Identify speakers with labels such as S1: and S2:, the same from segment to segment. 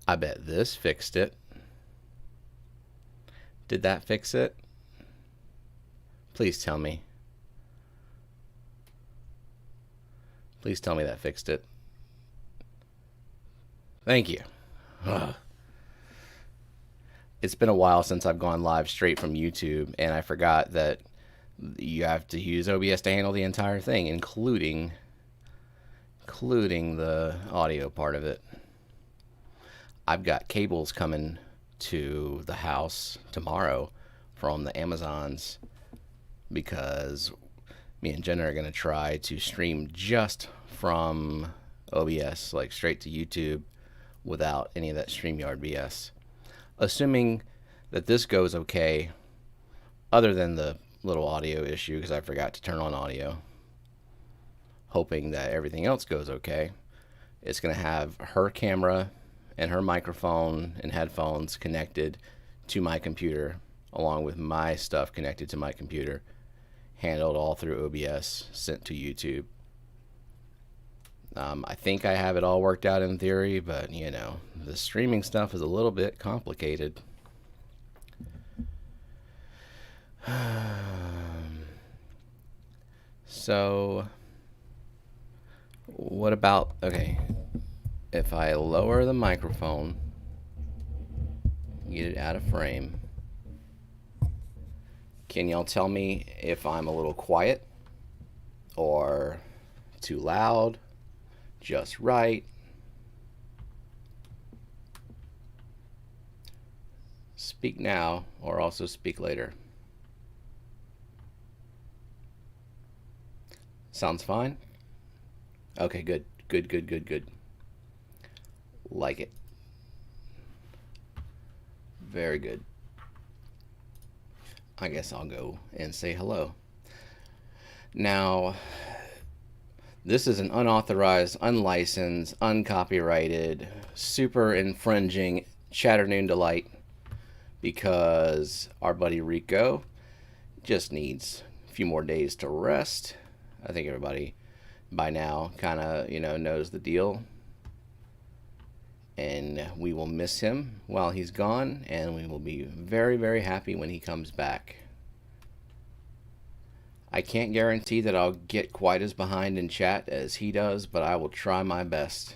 S1: I bet this fixed it. Did that fix it? Please tell me. Please tell me that fixed it. Thank you. Ugh. It's been a while since I've gone live straight from YouTube, and I forgot that you have to use OBS to handle the entire thing, including the audio part of it. I've got cables coming to the house tomorrow from the Amazons because me and Jenna are going to try to stream just from OBS, like straight to YouTube without any of that StreamYard BS. Assuming that this goes okay, other than the little audio issue because I forgot to turn on audio, hoping that everything else goes okay. It's going to have her camera and her microphone and headphones connected to my computer, along with my stuff connected to my computer, handled all through OBS, sent to YouTube. I think I have it all worked out in theory, but you know, the streaming stuff is a little bit complicated. So, what about, okay, if I lower the microphone, get it out of frame, can y'all tell me if I'm a little quiet or too loud, just right? Speak now or also speak later. Sounds fine? Okay, good. Good. Like it. Very good. I guess I'll go and say hello. Now, this is an unauthorized, unlicensed, uncopyrighted, super infringing Chatternoon delight because our buddy Rico just needs a few more days to rest. I think everybody by now kind of, knows the deal. And we will miss him while he's gone, and we will be very, very happy when he comes back. I can't guarantee that I'll get quite as behind in chat as he does, but I will try my best.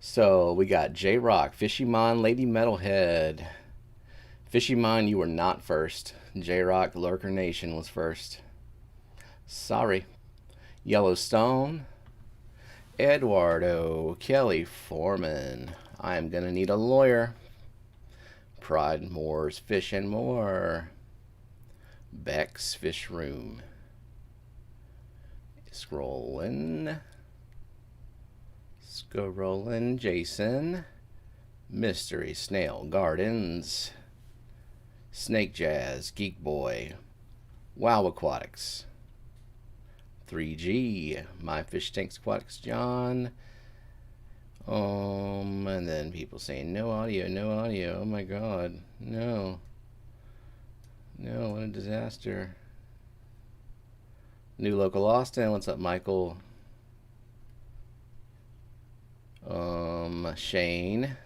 S1: So we got J-Rock, Fishymon, Lady Metalhead. Fishymon, you were not first. J-Rock, Lurker Nation was first. Sorry. Yellowstone, Eduardo, Kelly Foreman. I'm gonna need a lawyer. Pride Moore's Fish and More. Beck's Fish Room. Scrolling, Jason. Mystery Snail Gardens. Snake Jazz, Geek Boy. Wow Aquatics. 3G, My Fish Tanks Aquatics, John. And then people saying no audio. Oh my god, no, what a disaster. New Local Austin, what's up, Michael? Shane,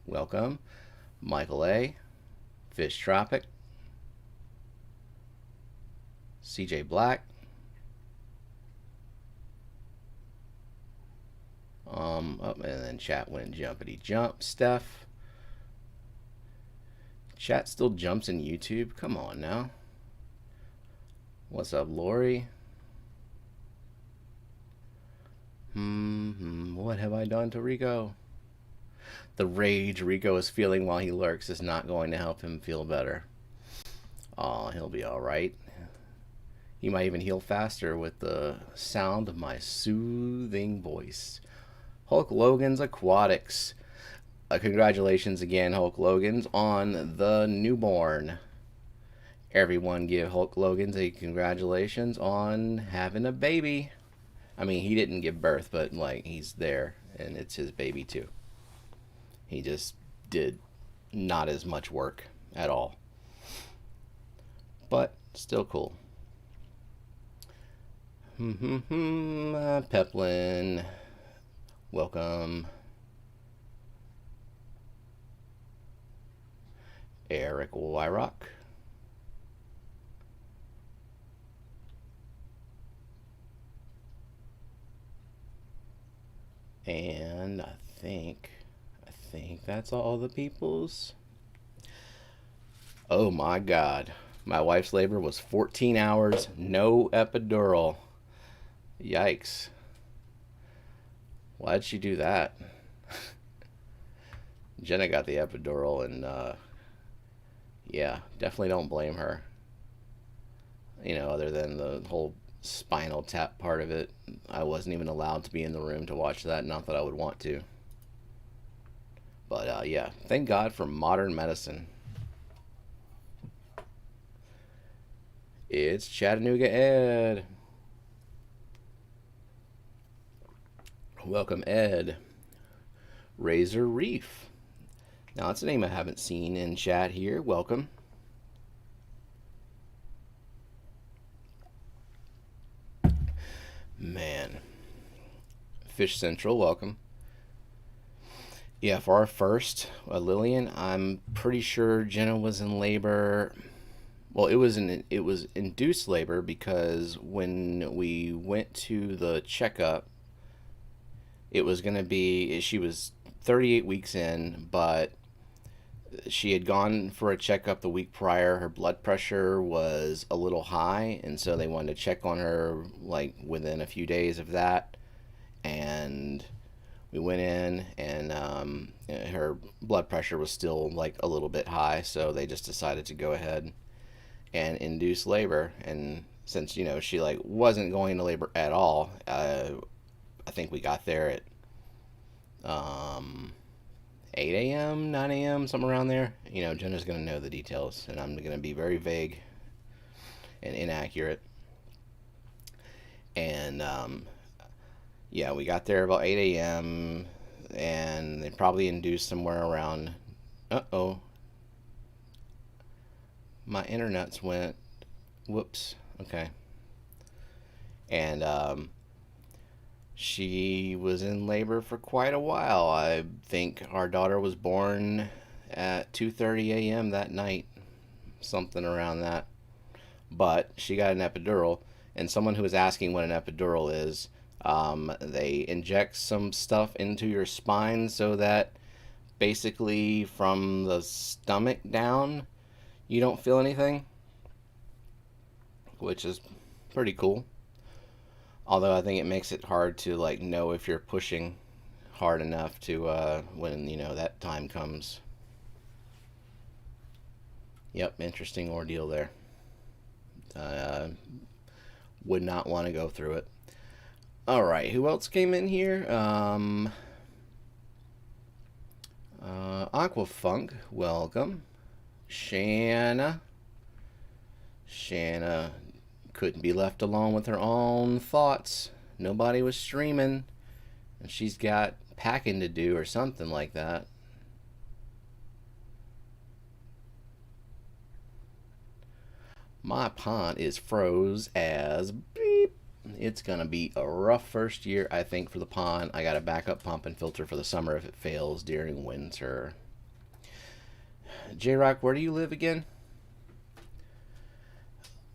S1: welcome. Michael A, Fish Tropic, CJ Black. And then chat went jumpity jump. Steph. Chat still jumps in YouTube? Come on now. What's up, Lori? What have I done to Rico? The rage Rico is feeling while he lurks is not going to help him feel better. Oh, he'll be alright. He might even heal faster with the sound of my soothing voice. Hulk Logan's Aquatics. Congratulations again, Hulk Logan's, on the newborn. Everyone give Hulk Logan's a congratulations on having a baby. I mean, he didn't give birth, but like he's there, and it's his baby too. He just did not as much work at all. But still cool. Peplin. Welcome. Eric Wyrock. And I think that's all the peoples. Oh my God. My wife's labor was 14 hours, no epidural. Yikes. Why'd she do that? Jenna got the epidural, and yeah, definitely don't blame her. Other than the whole spinal tap part of it, I wasn't even allowed to be in the room to watch that. Not that I would want to. But yeah, thank God for modern medicine. It's Chattanooga Ed. Welcome, Ed. Razor Reef. Now, that's a name I haven't seen in chat here. Welcome. Man. Fish Central, welcome. Yeah, for our first, Lillian, I'm pretty sure Jenna was in labor. Well, it was induced labor because when we went to the checkup, it was going to be, she was 38 weeks in, but she had gone for a checkup the week prior. Her blood pressure was a little high, and so they wanted to check on her like within a few days of that. And we went in, and her blood pressure was still like a little bit high, so they just decided to go ahead and induce labor. And since she like wasn't going to labor at all, I think we got there at 8 a.m., 9 a.m., somewhere around there. Jenna's going to know the details, and I'm going to be very vague and inaccurate. And yeah, we got there about 8 a.m., and they probably induced somewhere around. Uh-oh. My internet's went. Whoops. Okay. And she was in labor for quite a while. I think our daughter was born at 2:30 a.m. that night, something around that. But she got an epidural, and someone who was asking what an epidural is, they inject some stuff into your spine so that basically from the stomach down, you don't feel anything, which is pretty cool. Although I think it makes it hard to like know if you're pushing hard enough to when that time comes. Yep, interesting ordeal there. Would not want to go through it. All right, who else came in here? Aquafunk, welcome. Shanna couldn't be left alone with her own thoughts. Nobody was streaming, and she's got packing to do or something like that. My pond is froze as beep. It's gonna be a rough first year, I think, for the pond. I got a backup pump and filter for the summer if it fails during winter. J-Rock, where do you live again?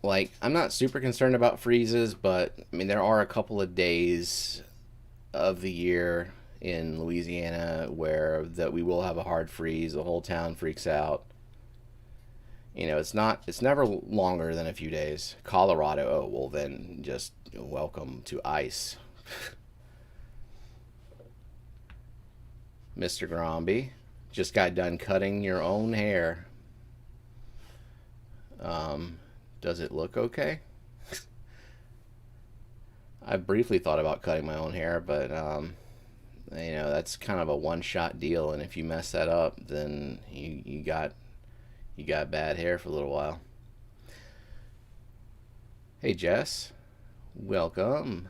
S1: Like, I'm not super concerned about freezes, but I mean, there are a couple of days of the year in Louisiana where that we will have a hard freeze. The whole town freaks out. It's never longer than a few days. Colorado, oh well, then just welcome to ice. Mr. Gromby, just got done cutting your own hair. Does it look okay? I briefly thought about cutting my own hair, but that's kind of a one-shot deal, and if you mess that up, then you got bad hair for a little while. Hey Jess, welcome.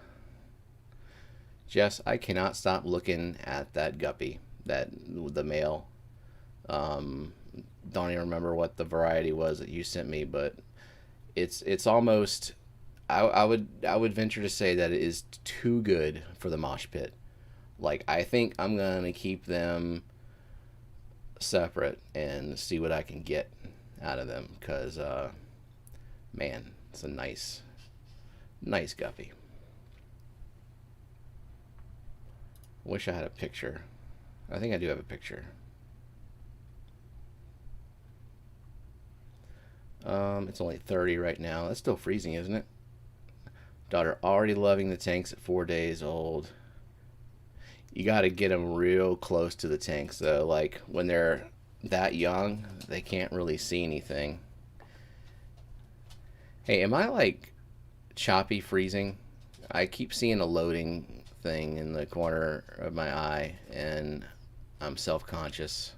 S1: Jess, I cannot stop looking at that guppy, the male. Don't even remember what the variety was that you sent me, but it's almost. I would venture to say that it is too good for the mosh pit. Like, I think I'm gonna keep them separate and see what I can get out of them, because man, it's a nice guppy. Wish I had a picture. I think I do have a picture. It's only 30 right now. That's still freezing, isn't it? Daughter already loving the tanks at 4 days old. You got to get them real close to the tanks, though. Like, when they're that young, they can't really see anything. Hey, am I, like, choppy freezing? I keep seeing a loading thing in the corner of my eye, and I'm self-conscious.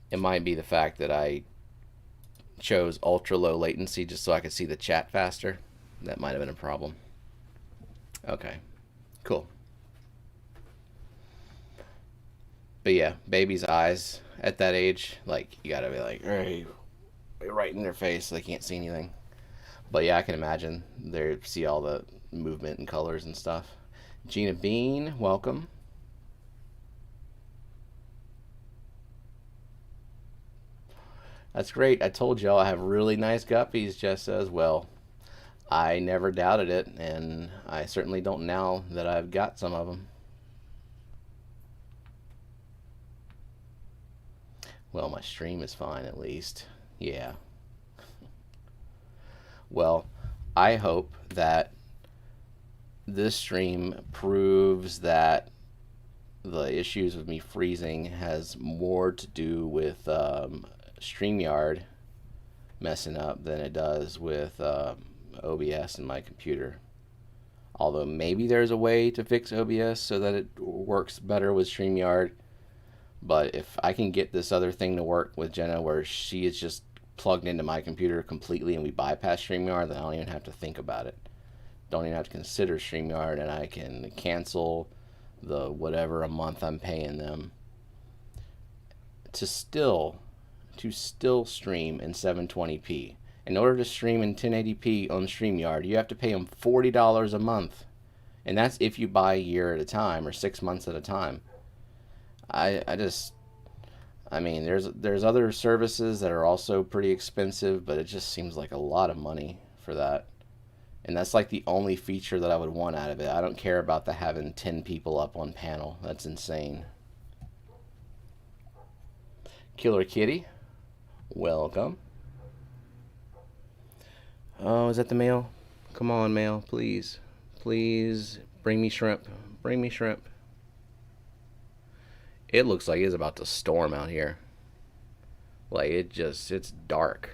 S1: It might be the fact that I chose ultra low latency just so I could see the chat faster. That might have been a problem. Okay, cool. But yeah, baby's eyes at that age, like, you gotta be like, hey, right in their face so they can't see anything. But yeah, I can imagine they see all the movement and colors and stuff. Gina Bean, welcome. That's great. I told y'all I have really nice guppies, Jess says. Well, I never doubted it, and I certainly don't now that I've got some of them. Well, my stream is fine at least. Yeah. Well, I hope that this stream proves that the issues with me freezing has more to do with StreamYard messing up than it does with OBS and my computer. Although maybe there's a way to fix OBS so that it works better with StreamYard. But if I can get this other thing to work with Jenna where she is just plugged into my computer completely and we bypass StreamYard, then I don't even have to think about it. Don't even have to consider StreamYard, and I can cancel the whatever a month I'm paying them to still stream in 720p. In order to stream in 1080p on StreamYard, you have to pay them $40 a month. And that's if you buy a year at a time or 6 months at a time. I mean, there's other services that are also pretty expensive, but it just seems like a lot of money for that. And that's like the only feature that I would want out of it. I don't care about the having 10 people up on panel. That's insane. Killer Kitty, welcome. Oh, is that the mail? Come on, mail, please. Please, bring me shrimp. Bring me shrimp. It looks like it's about to storm out here. Like, it's dark.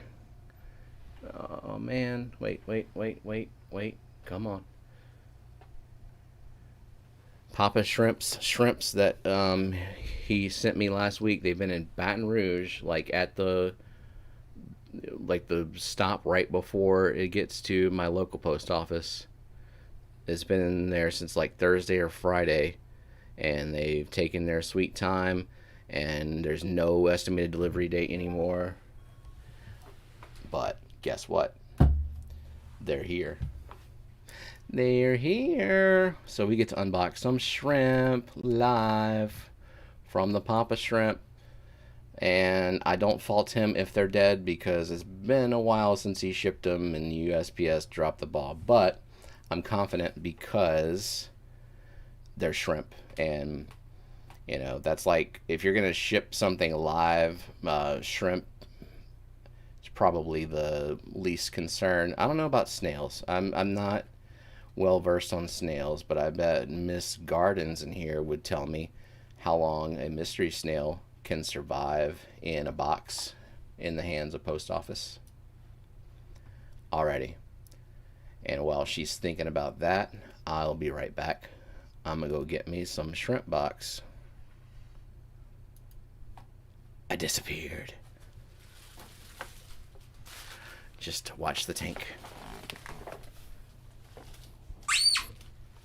S1: Oh, man. Wait. Come on. Papa shrimps that he sent me last week. They've been in Baton Rouge, like at the stop right before it gets to my local post office. It's been in there since like Thursday or Friday, and they've taken their sweet time, and there's no estimated delivery date anymore. But guess what? They're here. They're here. So we get to unbox some shrimp live from the Papa Shrimp. And I don't fault him if they're dead, because it's been a while since he shipped them and USPS dropped the ball. But I'm confident because they're shrimp. And, you know, that's like, if you're going to ship something live, shrimp is probably the least concern. I don't know about snails. I'm not well versed on snails, but I bet Miss Gardens in here would tell me how long a mystery snail can survive in a box in the hands of post office. Alrighty. And while she's thinking about that, I'll be right back. I'm gonna go get me some shrimp box. I disappeared. Just watch the tank.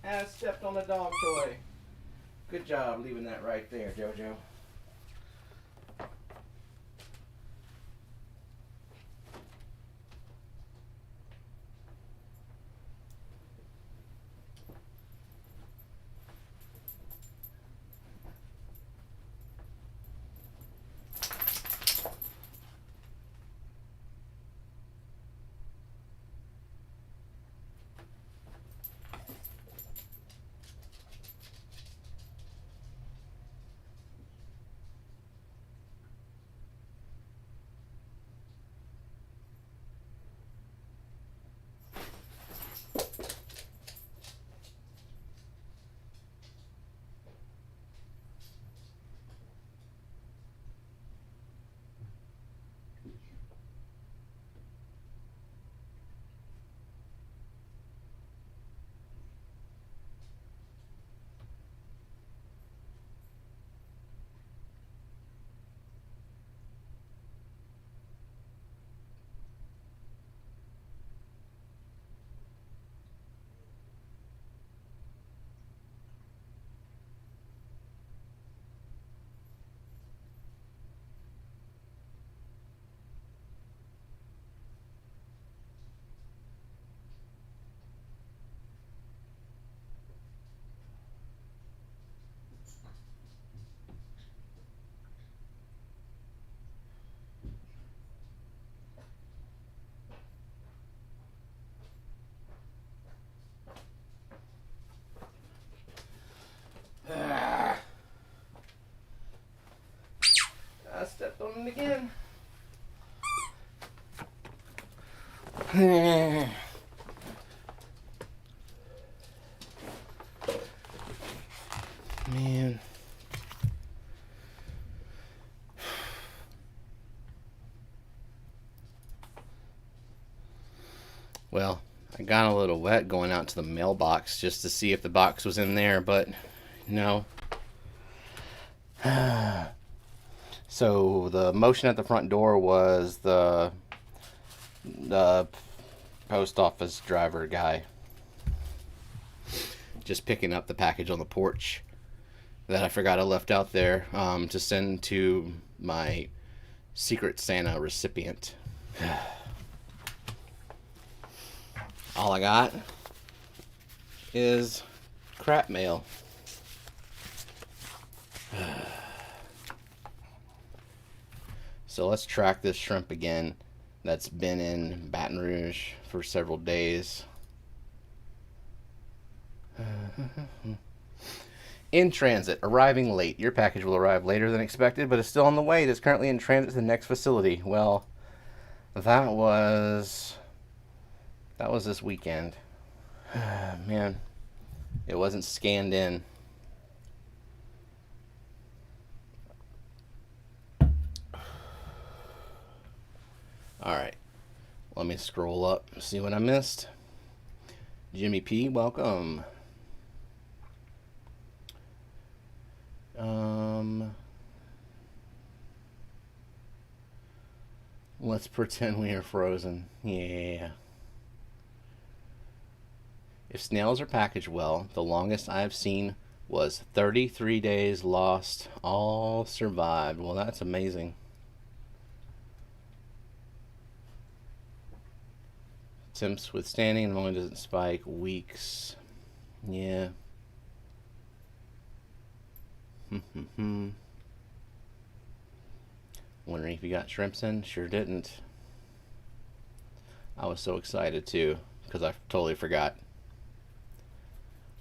S1: I stepped on the dog toy. Good job leaving that right there, Jojo. happened again. Man. Well, I got a little wet going out to the mailbox just to see if the box was in there, but no. So the motion at the front door was the post office driver guy just picking up the package on the porch that I forgot I left out there to send to my Secret Santa recipient. All I got is crap mail. So let's track this shrimp again that's been in Baton Rouge for several days. In transit, arriving late. Your package will arrive later than expected, but is still on the way. It is currently in transit to the next facility. Well, that was this weekend. Man, it wasn't scanned in. Alright, let me scroll up, see what I missed. Jimmy P, welcome. Let's pretend we are frozen. Yeah. If snails are packaged well, the longest I've seen was 33 days lost. All survived. Well, that's amazing. Temps withstanding, and only doesn't spike. Weeks. Yeah. Wondering if you got shrimps in? Sure didn't. I was so excited too, because I totally forgot.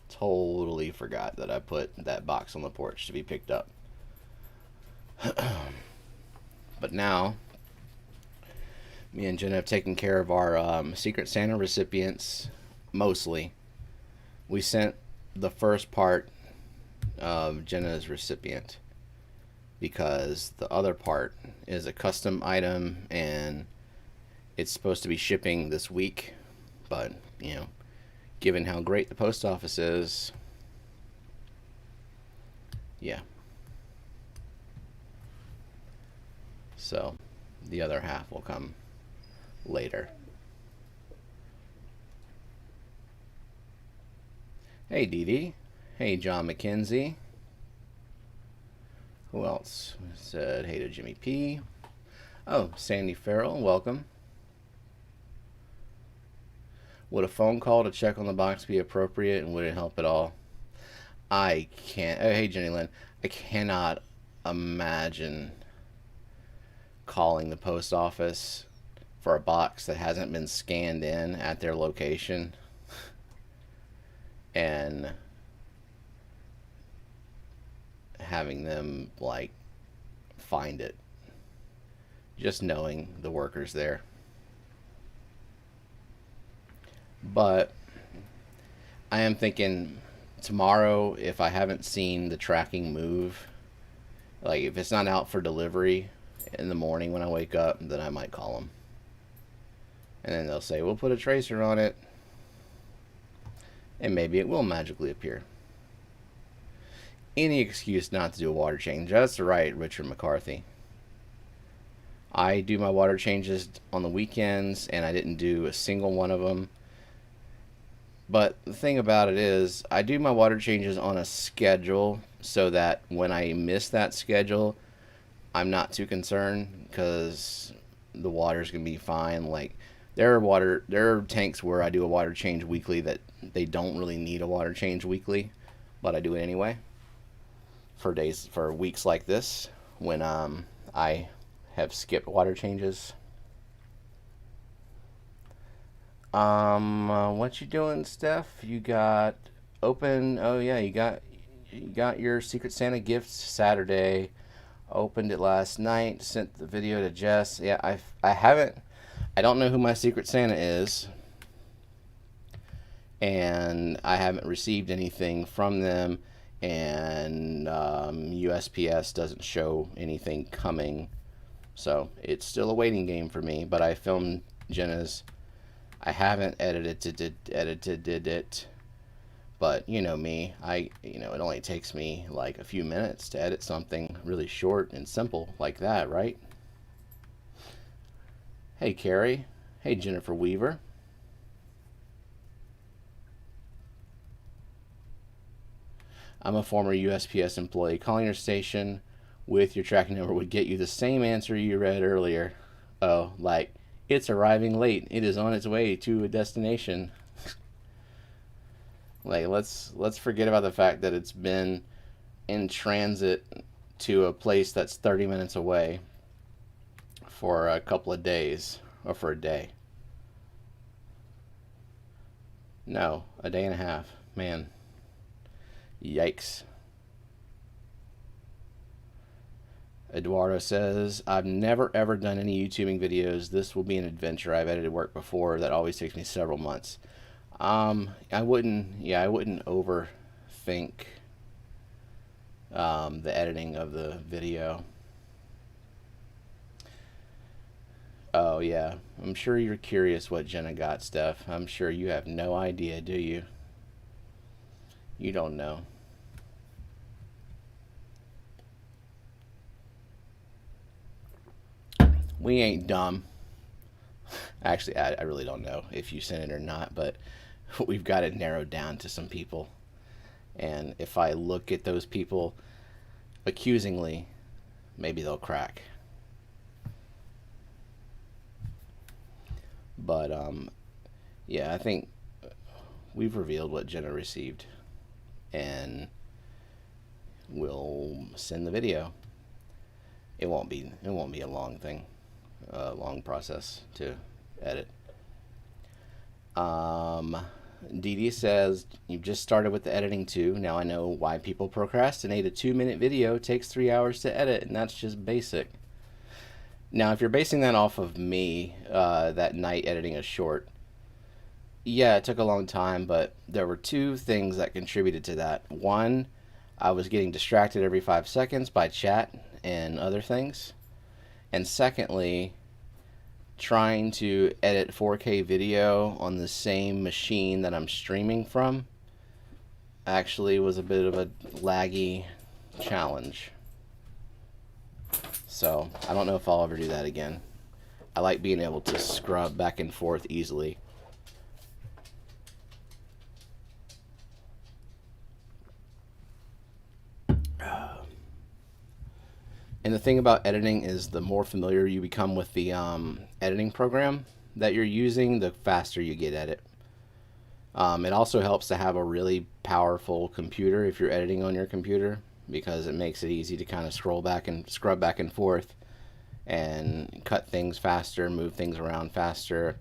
S1: Totally forgot that I put that box on the porch to be picked up. But now, me and Jenna have taken care of our Secret Santa recipients, mostly. We sent the first part of Jenna's recipient because the other part is a custom item and it's supposed to be shipping this week, but you know, given how great the post office is, yeah, so the other half will come later. Hey Dee Dee. Hey John McKenzie. Who else said hey to Jimmy P? Oh, Sandy Farrell, welcome. Would a phone call to check on the box be appropriate, and would it help at all? I can't. Oh, hey Jenny Lynn. I cannot imagine calling the post office for a box that hasn't been scanned in at their location and having them like find it, just knowing the workers there. But I am thinking tomorrow, if I haven't seen the tracking move, like if it's not out for delivery in the morning when I wake up, then I might call them, and then they'll say we'll put a tracer on it, and maybe it will magically appear. Any excuse not to do a water change. That's right, Richard McCarthy. I do my water changes on the weekends, and I didn't do a single one of them. But the thing about it is, I do my water changes on a schedule so that when I miss that schedule, I'm not too concerned because the water's gonna be fine. Like there are tanks where I do a water change weekly that they don't really need a water change weekly, but I do it anyway. For weeks like this when I have skipped water changes. What you doing, Steph? You got open? Oh yeah, you got your Secret Santa gifts Saturday. Opened it last night, sent the video to Jess. Yeah, I haven't, I don't know who my Secret Santa is, and I haven't received anything from them, and USPS doesn't show anything coming, so it's still a waiting game for me. But I filmed Jenna's. I haven't edited it, but you know me, it only takes me like a few minutes to edit something really short and simple like that, right? Hey Carrie, hey Jennifer Weaver. I'm a former USPS employee. Calling your station with your tracking number would get you the same answer you read earlier. Oh, like, it's arriving late. It is on its way to a destination. Like, let's forget about the fact that it's been in transit to a place that's 30 minutes away for a couple of days, or for a day. No, a day and a half. Man, yikes. Eduardo says, I've never ever done any YouTubing videos. This will be an adventure. I've edited work before that always takes me several months. I wouldn't overthink the editing of the video. Oh yeah, I'm sure you're curious what Jenna got, Steph. I'm sure you have no idea, do you? You don't know. We ain't dumb. Actually, I really don't know if you sent it or not, but we've got it narrowed down to some people. And if I look at those people accusingly, maybe they'll crack. But, yeah, I think we've revealed what Jenna received. And we'll send the video. It won't be a long thing. Long process to edit. Dee Dee says, you've just started with the editing too. Now I know why people procrastinate. A 2-minute video takes 3 hours to edit, and that's just basic. Now, if you're basing that off of me, that night editing a short, yeah, it took a long time, but there were two things that contributed to that. One, I was getting distracted every 5 seconds by chat and other things. And secondly, trying to edit 4K video on the same machine that I'm streaming from actually was a bit of a laggy challenge. So I don't know if I'll ever do that again. I like being able to scrub back and forth easily. And the thing about editing is the more familiar you become with the editing program that you're using, the faster you get at it. It also helps to have a really powerful computer if you're editing on your computer, because it makes it easy to kind of scroll back and scrub back and forth and cut things faster, move things around faster,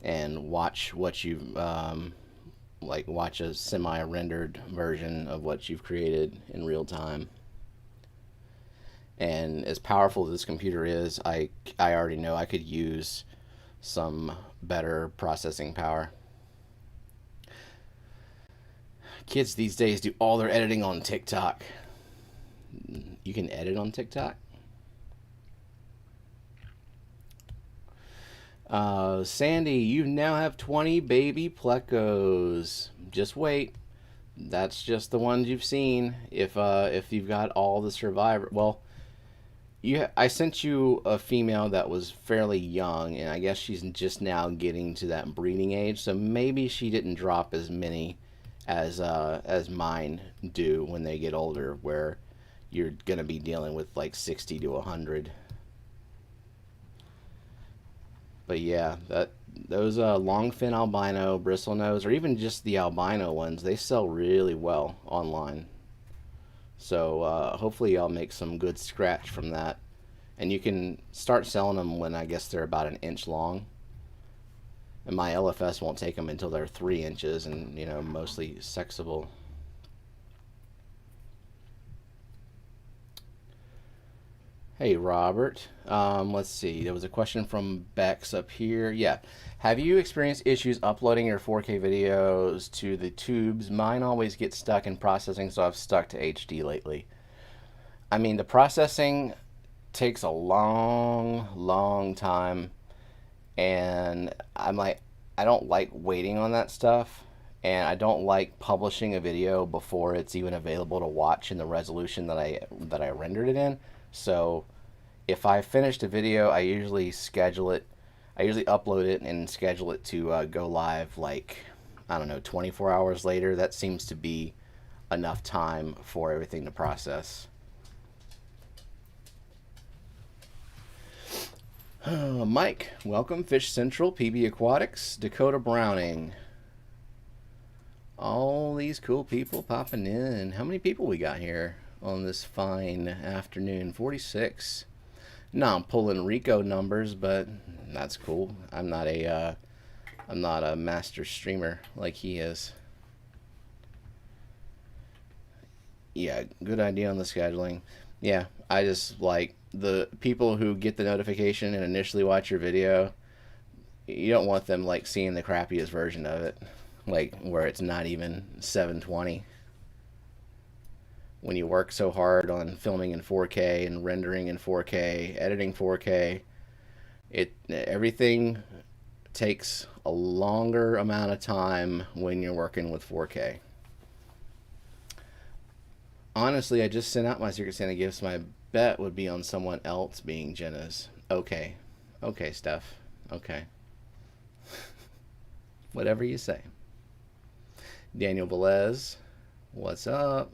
S1: and watch what you've watch a semi-rendered version of what you've created in real time. And as powerful as this computer is, I already know I could use some better processing power. Kids these days do all their editing on TikTok. You can edit on TikTok? Sandy, you now have 20 baby plecos. Just wait. That's just the ones you've seen. If you've got all the survivor, well, I sent you a female that was fairly young, and I guess she's just now getting to that breeding age, so maybe she didn't drop as many as mine do when they get older, where you're gonna be dealing with like 60 to 100. But yeah, those long fin albino, bristlenose, or even just the albino ones, they sell really well online. So hopefully I'll make some good scratch from that. And you can start selling them when I guess they're about 1 inch long. And my LFS won't take them until they're 3 inches and, mostly sexable. Hey, Robert. Let's see. There was a question from Bex up here. Yeah. Have you experienced issues uploading your 4K videos to the tubes? Mine always get stuck in processing, so I've stuck to HD lately. I mean, the processing takes a long, long time, and I don't like waiting on that stuff, and I don't like publishing a video before it's even available to watch in the resolution that I rendered it in. So if I finished a video, I usually schedule it. I usually upload it and schedule it to go live like, I don't know, 24 hours later. That seems to be enough time for everything to process. Mike, welcome. Fish Central, PB Aquatics, Dakota Browning. All these cool people popping in. How many people we got here on this fine afternoon? 46. No, I'm pulling Rico numbers, but that's cool. I'm not a master streamer like he is. Yeah, good idea on the scheduling. Yeah, I just like the people who get the notification and initially watch your video. You don't want them like seeing the crappiest version of it, like where it's not even 720. When you work so hard on filming in 4K and rendering in 4K, editing 4K, everything takes a longer amount of time when you're working with 4K. Honestly, I just sent out my Secret Santa gifts. My bet would be on someone else being Jenna's. Okay. Okay, Steph. Okay. Whatever you say. Daniel Velez, what's up?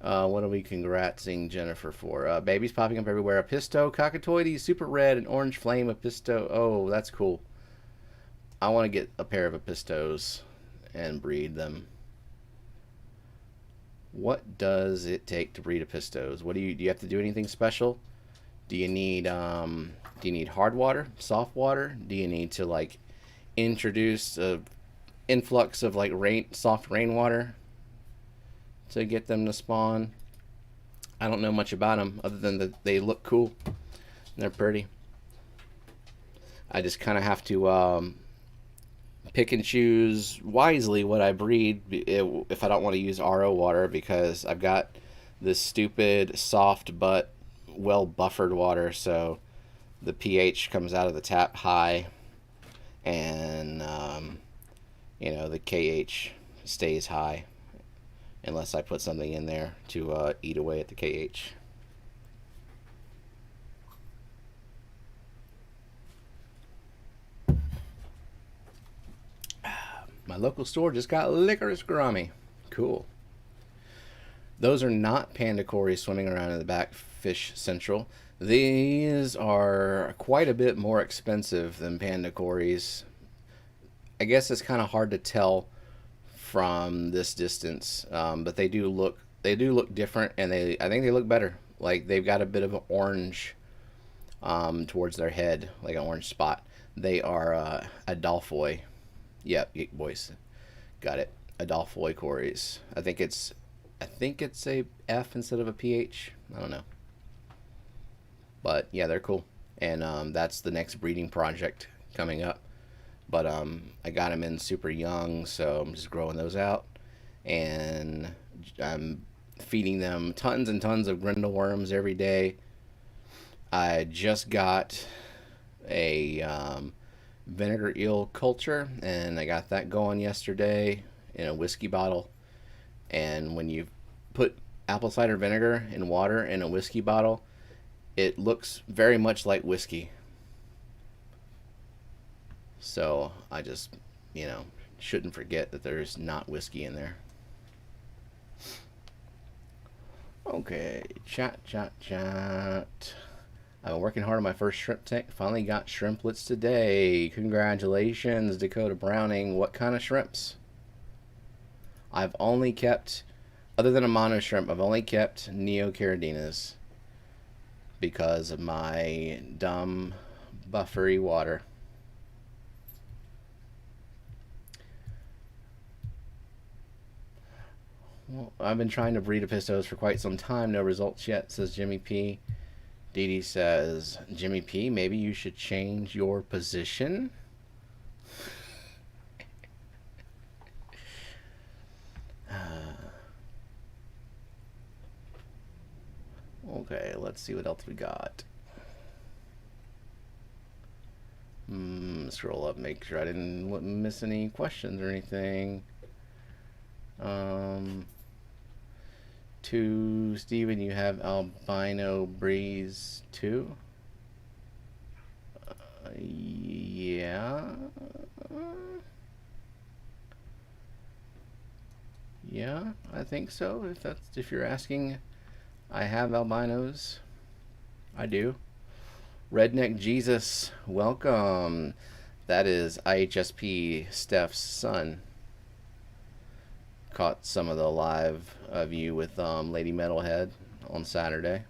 S1: What are we congratsing Jennifer for? Babies popping up everywhere. A Pisto, Cockatoides, Super Red, and Orange Flame, a Pisto. Oh, that's cool. I want to get a pair of Apistos and breed them. What does it take to breed Apistos? What do you have to do anything special? Do you need hard water, soft water? Do you need to like introduce a influx of like soft rainwater to get them to spawn? I don't know much about them other than that they look cool. They're pretty. I just kind of have to pick and choose wisely what I breed if I don't want to use RO water, because I've got this stupid soft but well buffered water, so the pH comes out of the tap high, and the KH stays high unless I put something in there to eat away at the KH. My local store just got licorice gourami. Cool. Those are not panda cories swimming around in the back, Fish Central. These are quite a bit more expensive than panda cories. I guess it's kind of hard to tell from this distance, but they do look different, and I think they look better. Like they've got a bit of an orange towards their head, like an orange spot. They are Adolphoi. Yep, boys, got it. Adolphoi cories. I think it's a F instead of a PH. I don't know, but yeah, they're cool, and that's the next breeding project coming up. But I got them in super young, so I'm just growing those out, and I'm feeding them tons and tons of grindle worms every day. I just got a vinegar eel culture, and I got that going yesterday in a whiskey bottle. And when you put apple cider vinegar in water in a whiskey bottle, it looks very much like whiskey. So I just, shouldn't forget that there's not whiskey in there. Okay, chat. I've been working hard on my first shrimp tank. Finally got shrimplets today. Congratulations, Dakota Browning. What kind of shrimps? I've only kept, other than a mono shrimp, I've only kept Neocaradinas because of my dumb buffery water. Well, I've been trying to breed Epistos for quite some time. No results yet, says Jimmy P. Dee Dee says, Jimmy P, maybe you should change your position. Okay, let's see what else we got. Scroll up, make sure I didn't miss any questions or anything. To Steven, you have albino breeze too? Yeah. Yeah, I think so. If you're asking, I have albinos. I do. Redneck Jesus, welcome. That is IHSP Steph's son. Caught some of the live view with Lady Metalhead on Saturday.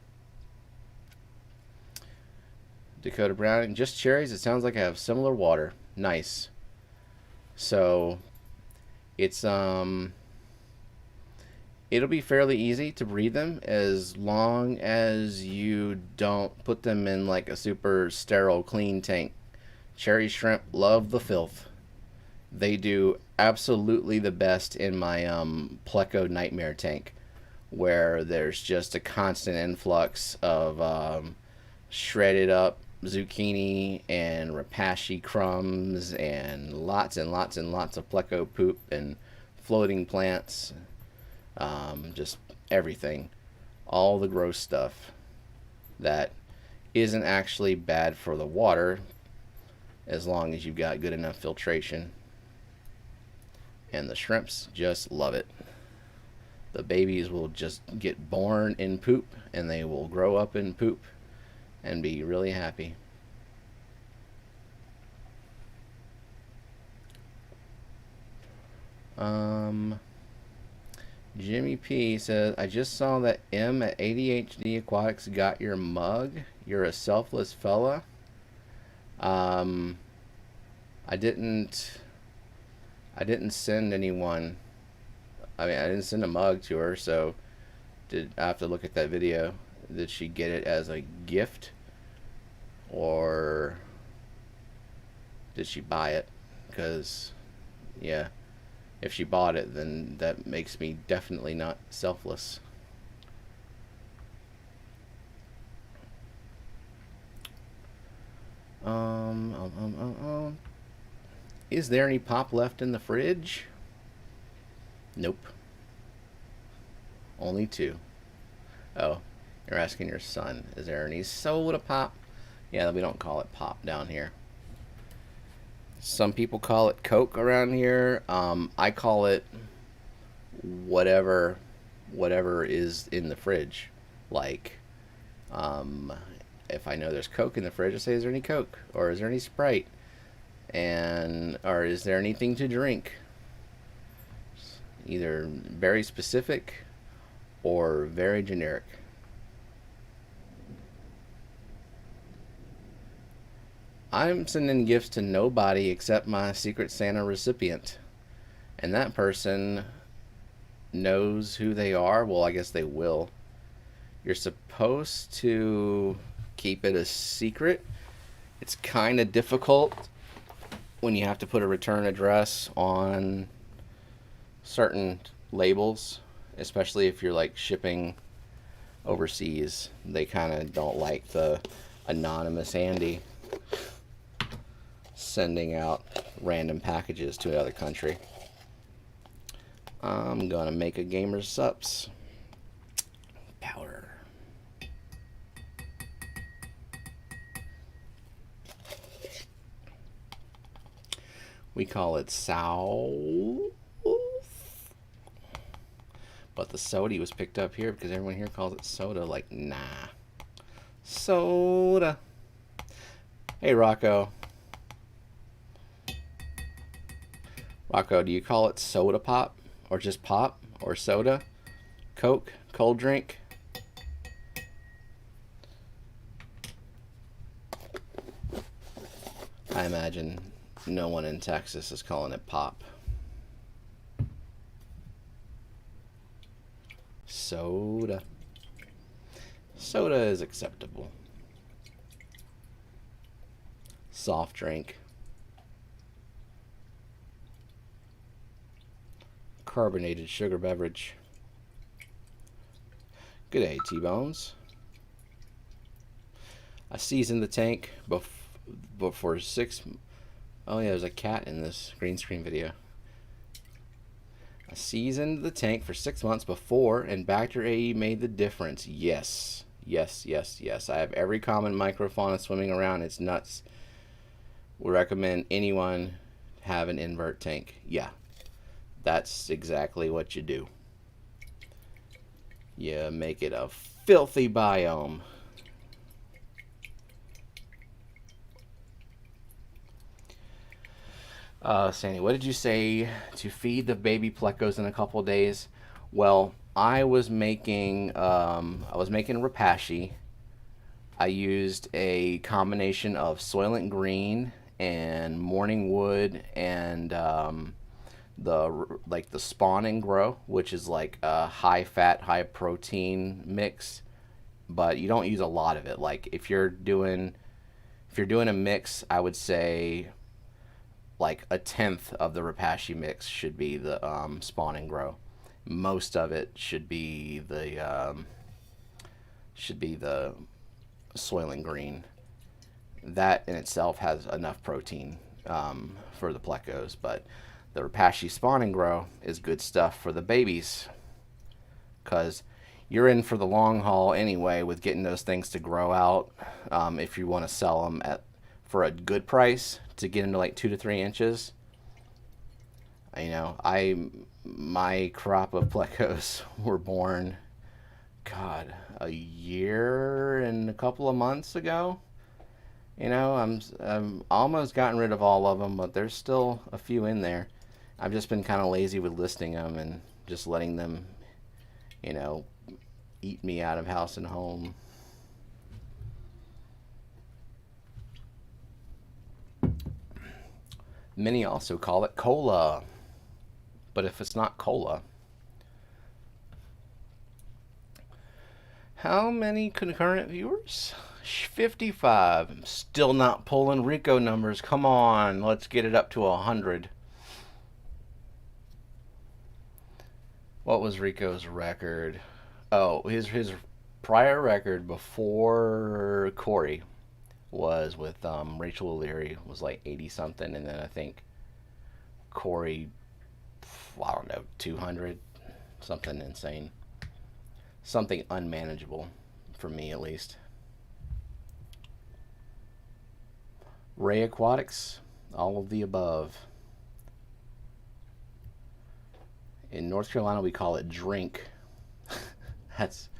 S1: Dakota Brown, just cherries. It sounds like I have similar water. Nice. So it's it'll be fairly easy to breed them as long as you don't put them in like a super sterile clean tank. Cherry shrimp love the filth. They do absolutely the best in my pleco nightmare tank, where there's just a constant influx of shredded up zucchini and rapashi crumbs and lots and lots and lots of pleco poop and floating plants. Just everything, all the gross stuff that isn't actually bad for the water as long as you've got good enough filtration. And the shrimps just love it. The babies will just get born in poop and they will grow up in poop and be really happy. Jimmy P says, I just saw that M at ADHD Aquatics got your mug. You're a selfless fella. I didn't send anyone. I mean, I didn't send a mug to her, so I have to look at that video. Did she get it as a gift, or did she buy it? Because, yeah, if she bought it, then that makes me definitely not selfless. Is there any pop left in the fridge? Nope. Only 2. Oh, you're asking your son. Is there any soda pop? Yeah, we don't call it pop down here. Some people call it Coke around here. I call it whatever is in the fridge. Like, if I know there's Coke in the fridge, I say, is there any Coke? Or is there any Sprite? Or is there anything to drink? Either very specific or very generic. I'm sending gifts to nobody except my Secret Santa recipient. And that person knows who they are. Well, I guess they will. You're supposed to keep it a secret. It's kind of difficult when you have to put a return address on certain labels, especially if you're like shipping overseas. They kind of don't like the anonymous Andy sending out random packages to another country. I'm gonna make a gamer's sups powder. We call it South, but the sody was picked up here because everyone here calls it soda. Like, nah, soda. Hey, Rocco. Rocco, do you call it soda pop, or just pop, or soda, Coke, cold drink? I imagine no one in Texas is calling it pop. soda. Soda is acceptable. Soft drink. Carbonated sugar beverage. Good day, T-Bones. I seasoned the tank before 6. Oh yeah, there's a cat in this green screen video. I seasoned the tank for 6 months before, and Bacter AE made the difference. Yes, yes, yes, yes. I have every common microfauna swimming around. It's nuts. We recommend anyone have an invert tank. Yeah, that's exactly what you do. You make it a filthy biome. Sandy, what did you say to feed the baby plecos in a couple of days? Well, I was making Repashy. I used a combination of Soylent Green and Morning Wood and the Spawn and Grow, which is like a high fat, high protein mix, but you don't use a lot of it. Like if you're doing a mix, I would say like 1/10 of the Repashy mix should be the Spawn and Grow. Most of it should be the Soylent Green. That in itself has enough protein for the plecos, but the Repashy Spawn and Grow is good stuff for the babies, because you're in for the long haul anyway with getting those things to grow out. If you want to sell them for a good price to get into like 2 to 3 inches. You know, my crop of plecos were born, God, a year and a couple of months ago. You know, I'm almost gotten rid of all of them, but there's still a few in there. I've just been kind of lazy with listing them and just letting them, you know, eat me out of house and home. Many also call it cola, but if it's not cola, how many concurrent viewers? 55. I'm still not pulling Rico numbers. Come on, let's get it up to 100. What was Rico's record? Oh, his prior record before Corey was with Rachel O'Leary, was like 80 something, and then I think Corey, I don't know, 200, something insane, something unmanageable for me at least. Ray Aquatics, all of the above. In North Carolina we call it drink. That's,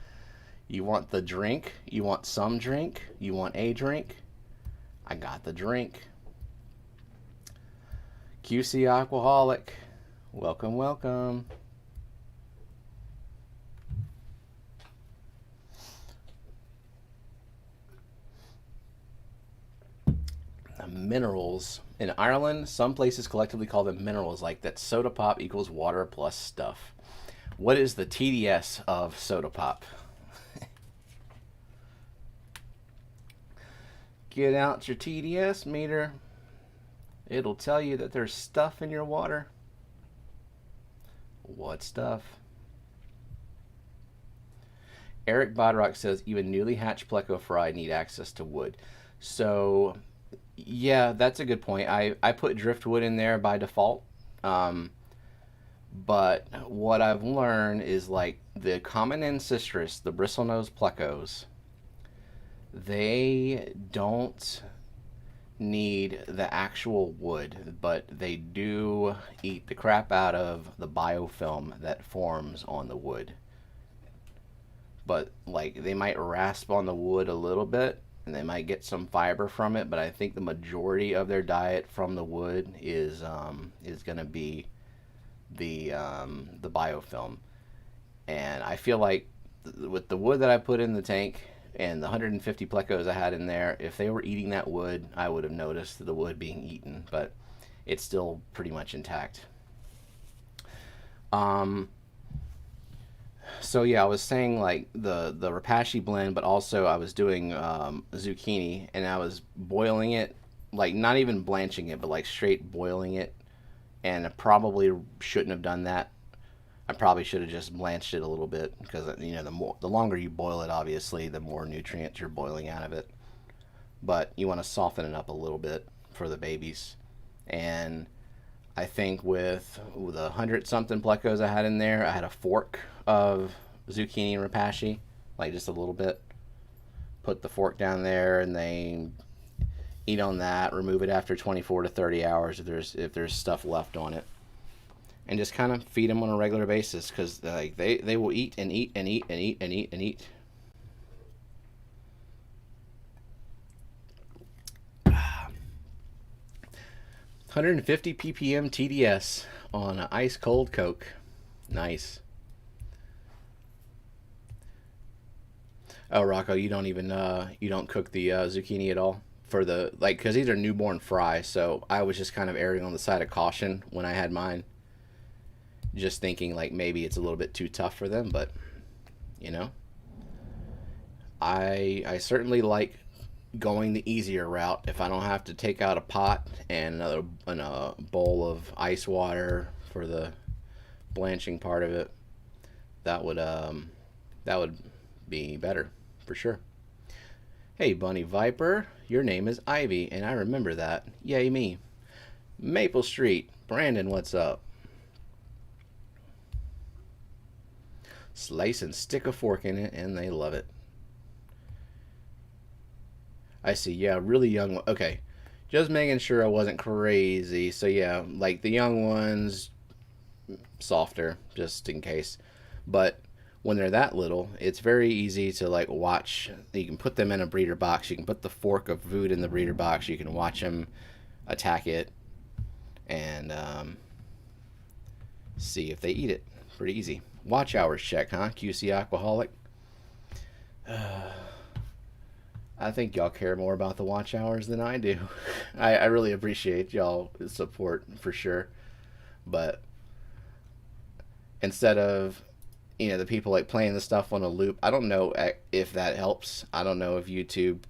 S1: you want the drink, you want some drink, you want a drink, I got the drink. QC Aquaholic, welcome, welcome. Minerals. In Ireland, some places collectively call them minerals, like that soda pop equals water plus stuff. What is the TDS of soda pop? Get out your TDS meter. It'll tell you that there's stuff in your water. What stuff? Eric Bodrock says even newly hatched pleco fry need access to wood. So yeah, that's a good point. I put driftwood in there by default. But what I've learned is like the common ancistrus, the bristlenose plecos, they don't need the actual wood, but they do eat the crap out of the biofilm that forms on the wood. But like they might rasp on the wood a little bit and they might get some fiber from it, but I think the majority of their diet from the wood is going to be the biofilm. And I feel like with the wood that I put in the tank and the 150 plecos I had in there, if they were eating that wood, I would have noticed the wood being eaten, but it's still pretty much intact. So yeah, I was saying like the Rapashi blend, but also I was doing zucchini, and I was boiling it, like not even blanching it, but like straight boiling it. And I probably shouldn't have done that. I probably should have just blanched it a little bit because the longer you boil it, obviously, the more nutrients you're boiling out of it. But you want to soften it up a little bit for the babies. And I think with the 100 something plecos I had in there, I had a fork of zucchini and rapashi, like just a little bit. Put the fork down there, and they eat on that. Remove it after 24 to 30 hours if there's stuff left on it, and just kind of feed them on a regular basis because like they will eat and eat and eat and eat and eat and eat. 150 ppm TDS on an ice cold Coke. Nice. Oh, Rocco, you don't even you don't cook the zucchini at all for the like because these are newborn fry. So I was just kind of erring on the side of caution when I had mine, just thinking like maybe it's a little bit too tough for them. But you know, I certainly like going the easier route. If I don't have to take out a pot and a bowl of ice water for the blanching part of it, that would be better for sure. Hey, Bunny Viper, your name is Ivy, and I remember that. Yay me. Maple Street, Brandon, what's up? Slice and stick a fork in it, and they love it. I see. Yeah, really young. Okay, just making sure I wasn't crazy. So yeah, like the young ones, softer, just in case. But when they're that little, it's very easy to like watch. You can put them in a breeder box. You can put the fork of food in the breeder box. You can watch them attack it and see if they eat it. Pretty easy. Watch hours check, huh? QC Aquaholic. I think y'all care more about the watch hours than I do. I really appreciate y'all support for sure. But instead of, the people like playing the stuff on a loop, I don't know if that helps. I don't know if YouTube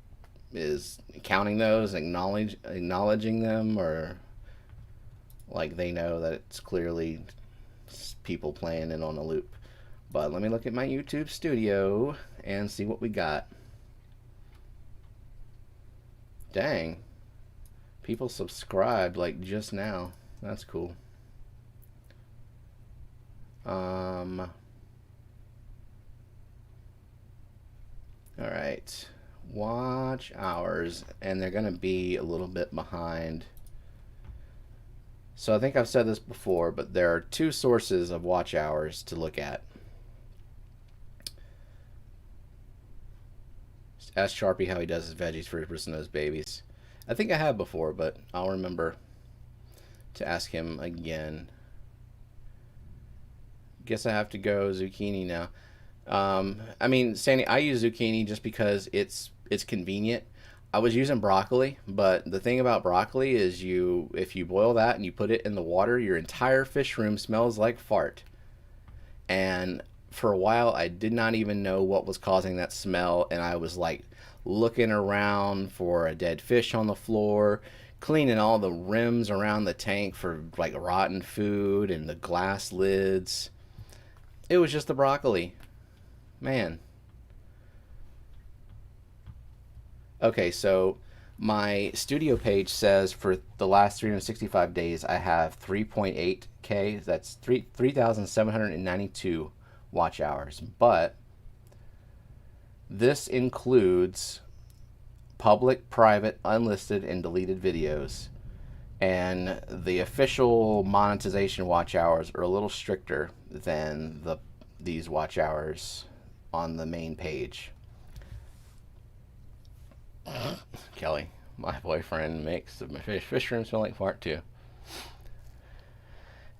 S1: is counting those, acknowledging them, or like they know that it's clearly people playing it on a loop. But let me look at my YouTube studio and see what we got. Dang. People subscribed like just now. That's cool. Alright. Watch hours. And they're going to be a little bit behind. So I think I've said this before, but there are two sources of watch hours to look at. Ask Sharpie how he does his veggies for his nose babies. I think I have before, but I'll remember to ask him again. Guess I have to go zucchini now. I mean, Sandy, I use zucchini just because it's convenient. I was using broccoli, but the thing about broccoli is if you boil that and you put it in the water, your entire fish room smells like fart. And for a while I did not even know what was causing that smell, and I was like looking around for a dead fish on the floor, cleaning all the rims around the tank for like rotten food and the glass lids. It was just the broccoli, man. Okay, so my studio page says for the last 365 days I have 3.8K. That's 3,792 watch hours, but this includes public, private, unlisted, and deleted videos, and the official monetization watch hours are a little stricter than these watch hours on the main page. Kelly, my boyfriend, makes the fish room smell like fart too.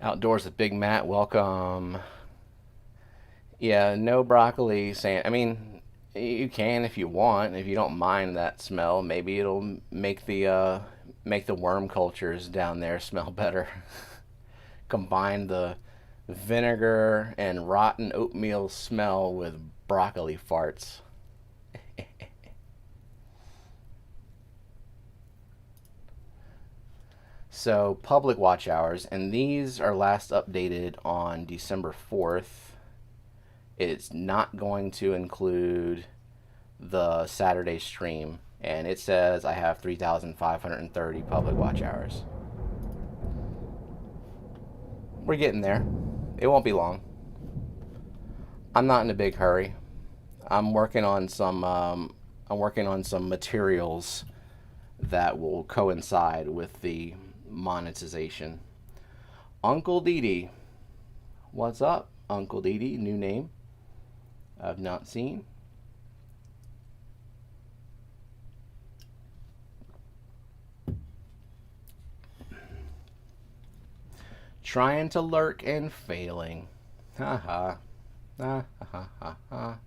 S1: Outdoors with Big Matt, welcome. Yeah, no broccoli. I mean, you can if you want. If you don't mind that smell, maybe it'll make the worm cultures down there smell better. Combine the Vinegar and rotten oatmeal smell with broccoli farts. So, public watch hours, and these are last updated on December 4th. It's not going to include the Saturday stream, and it says I have 3,530 public watch hours. We're getting there. It won't be long. I'm not in a big hurry. I'm working on some materials that will coincide with the monetization. Uncle Didi. What's up, Uncle Didi? New name I've not seen. Trying to lurk and failing. Ha ha. Ha ha ha ha.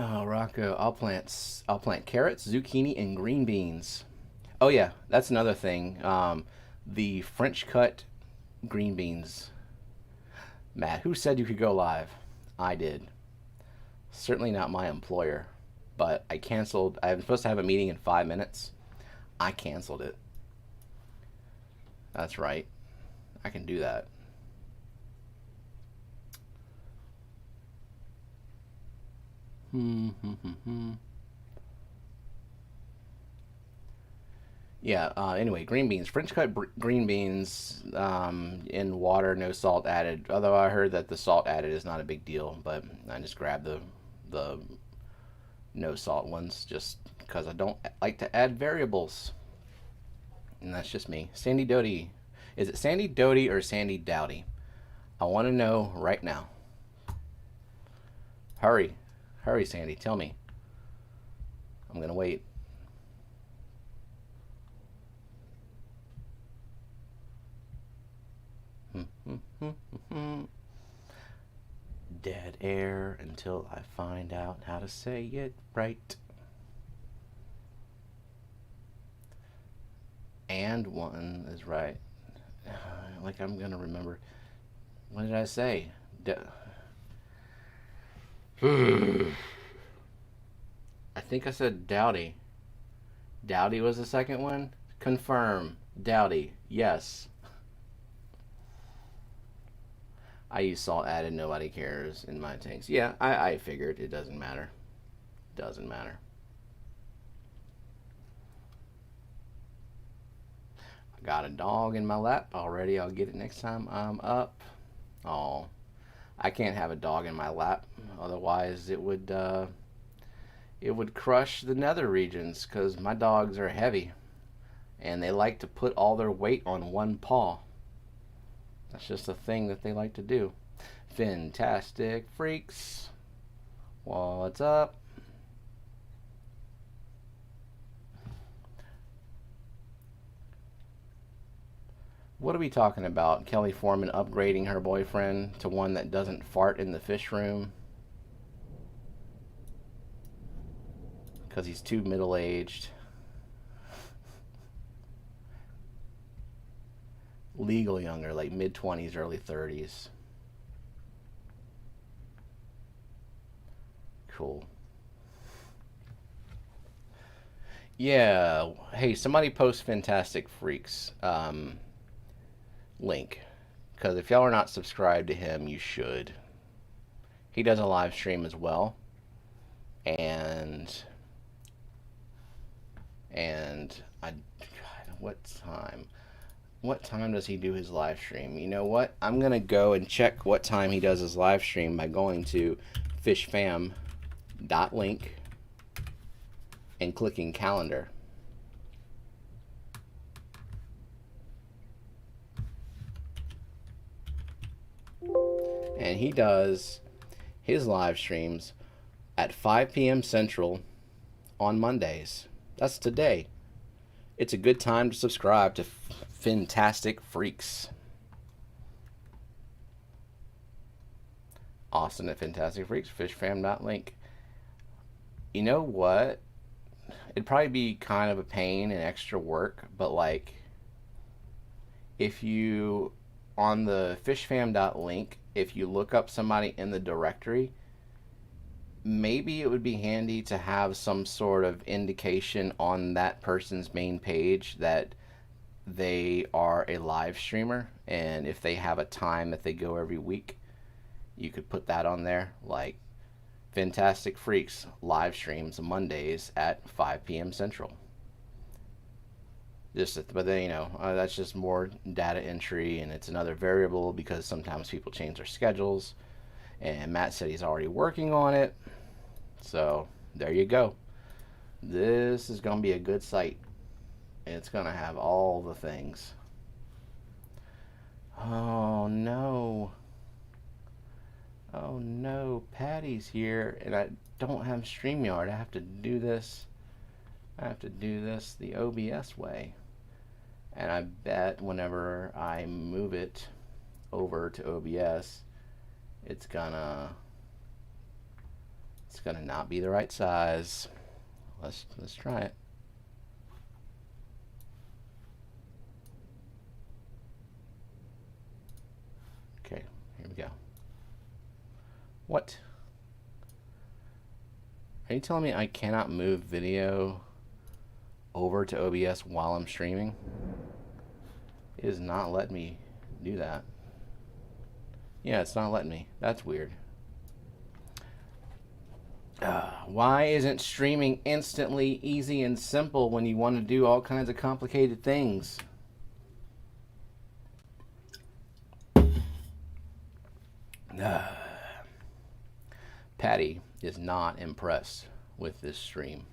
S1: Oh, Rocco, I'll plant carrots, zucchini, and green beans. Oh yeah, that's another thing. The French cut green beans. Matt, who said you could go live? I did. Certainly not my employer, but I canceled. I was supposed to have a meeting in 5 minutes. I canceled it. That's right. I can do that. Yeah, anyway, green beans. French cut green beans in water, no salt added. Although I heard that the salt added is not a big deal, but I just grabbed the no salt ones just because I don't like to add variables. And that's just me. Sandy Doty. Is it Sandy Doty or Sandy Dowdy? I want to know right now. Hurry. Hurry, Sandy. Tell me. I'm going to wait. Dead air until I find out how to say it right. And one is right. Like I'm gonna remember. What did I say? I think I said Dowdy. Dowdy was the second one? Confirm. Dowdy. Yes. I use salt added, nobody cares in my tanks. Yeah, I figured it doesn't matter. Doesn't matter. I got a dog in my lap already. I'll get it next time I'm up. Oh, I can't have a dog in my lap. Otherwise, it would crush the nether regions because my dogs are heavy. And they like to put all their weight on one paw. That's just a thing that they like to do. Fantastic freaks. What's up? What are we talking about? Kelly Foreman upgrading her boyfriend to one that doesn't fart in the fish room? Because he's too middle-aged. Legal younger, like mid-20s, early 30s. Cool. Yeah. Hey, somebody post Fantastic Freaks link. Because if y'all are not subscribed to him, you should. He does a live stream as well. And what time? What time does he do his live stream? You know what? I'm going to go and check what time he does his live stream by going to fishfam.link and clicking calendar. And he does his live streams at 5 p.m. Central on Mondays. That's today. It's a good time to subscribe to Fantastic Freaks. Austin at Fantastic Freaks, fishfam.link. You know what? It'd probably be kind of a pain and extra work, but like, if you, on the fishfam.link, if you look up somebody in the directory, maybe it would be handy to have some sort of indication on that person's main page that they are a live streamer, and if they have a time that they go every week, you could put that on there, like Fantastic Freaks live streams Mondays at 5 p.m. Central. But then, you know, that's just more data entry, and it's another variable because sometimes people change their schedules, and Matt said he's already working on it. So there you go. This is going to be a good site. It's going to have all the things. Oh no. Oh no, Patty's here, and I don't have StreamYard. I have to do this. I have to do this the OBS way. And I bet whenever I move it over to OBS, it's gonna not be the right size. Let's try it. Okay, here we go. What? Are you telling me I cannot move video over to OBS while I'm streaming? It is not letting me do that. Yeah, it's not letting me. That's weird. Why isn't streaming instantly easy and simple when you want to do all kinds of complicated things? Patty is not impressed with this stream.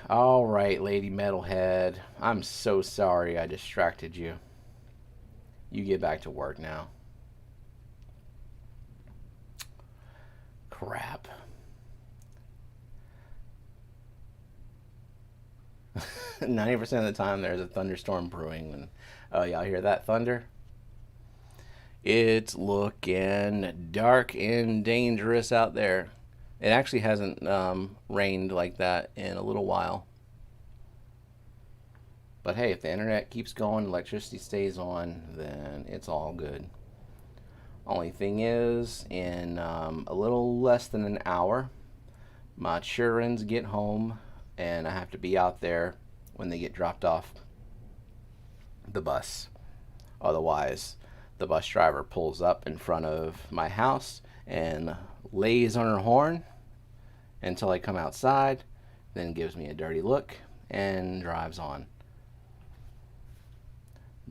S1: All right, Lady Metalhead. I'm so sorry I distracted you. You get back to work now. Crap. 90% of the time there's a thunderstorm brewing. And, oh, y'all hear that thunder? It's looking dark and dangerous out there. It actually hasn't rained like that in a little while. But hey, if the internet keeps going, electricity stays on, then it's all good. Only thing is, in a little less than an hour, my children get home, and I have to be out there when they get dropped off the bus. Otherwise, the bus driver pulls up in front of my house and lays on her horn until I come outside, then gives me a dirty look and drives on,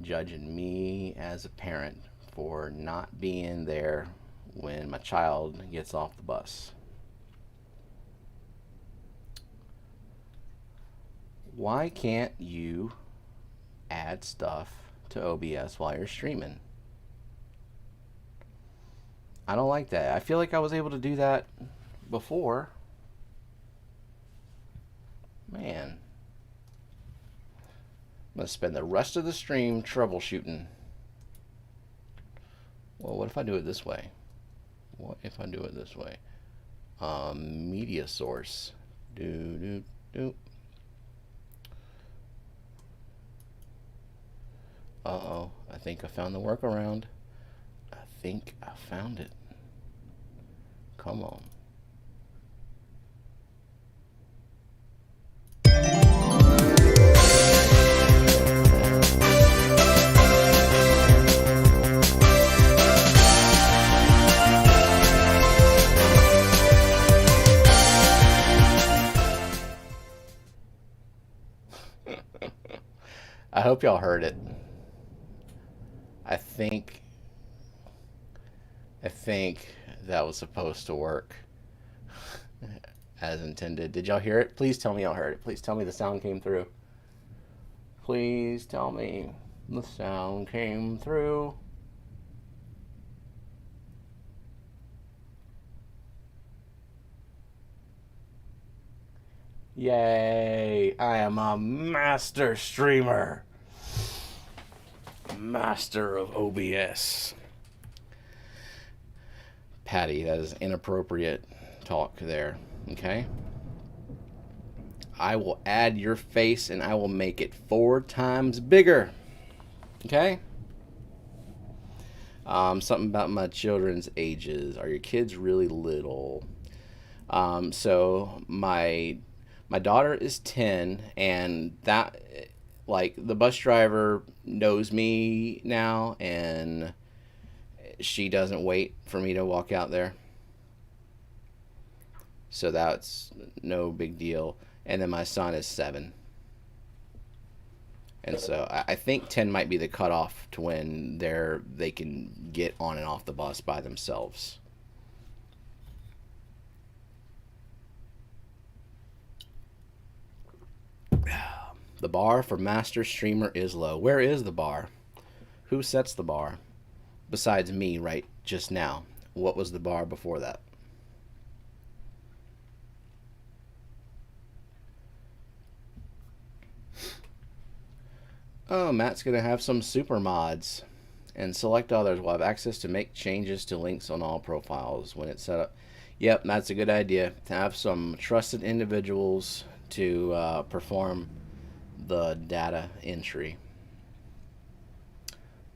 S1: judging me as a parent for not being there when my child gets off the bus. Why can't you add stuff to OBS while you're streaming? I don't like that. I feel like I was able to do that before. Man. I'm going to spend the rest of the stream troubleshooting. Well, what if I do it this way? What if I do it this way? Media source. Uh-oh. I think I found the workaround. I think I found it. Come on. I hope y'all heard it. I think that was supposed to work as intended. Did y'all hear it? Please tell me y'all heard it. Please tell me the sound came through. Please tell me the sound came through. Yay! I am a master streamer. Master of OBS. Patty, that is inappropriate talk there. Okay? I will add your face and I will make it 4 times bigger. Okay? Something about my children's ages. Are your kids really little? So my daughter is 10, and that, like, the bus driver knows me now, and she doesn't wait for me to walk out there. So that's no big deal. And then my son is 7. And so I think 10 might be the cutoff to when they can get on and off the bus by themselves. The bar for master streamer is low. Where is the bar? Who sets the bar? Besides me right just now. What was the bar before that? Oh, Matt's going to have some super mods. And select others will have access to make changes to links on all profiles when it's set up. Yep, that's a good idea. To have some trusted individuals to perform the data entry.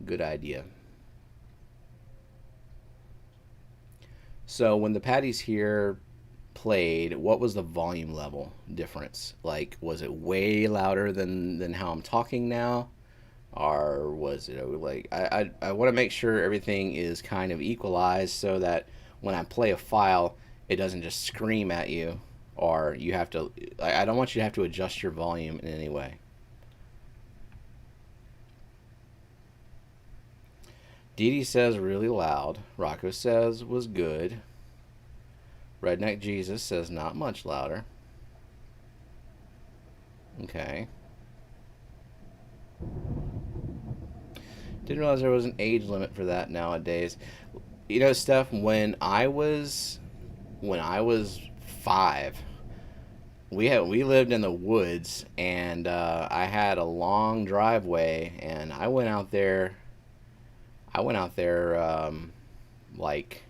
S1: Good idea. So when the Patties here played, what was the volume level difference? Like, was it way louder than how I'm talking now? Or was it like, I want to make sure everything is kind of equalized so that when I play a file, it doesn't just scream at you, or you have to, I don't want you to have to adjust your volume in any way. Dee Dee says really loud. Rocco says was good. Redneck Jesus says not much louder. Okay. Didn't realize there was an age limit for that nowadays. You know, Steph, when I was 5, we lived in the woods, and I had a long driveway, and I went out there like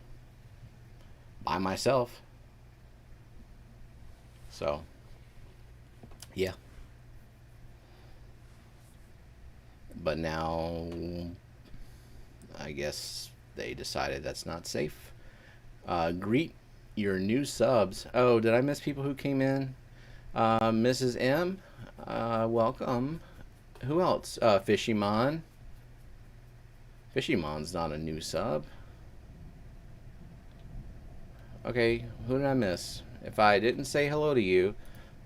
S1: by myself. So, yeah. But now, I guess they decided that's not safe. Greet your new subs. Oh, did I miss people who came in? Mrs. M, welcome. Who else? Fishymon. Fishymon's not a new sub. Okay, who did I miss? If I didn't say hello to you,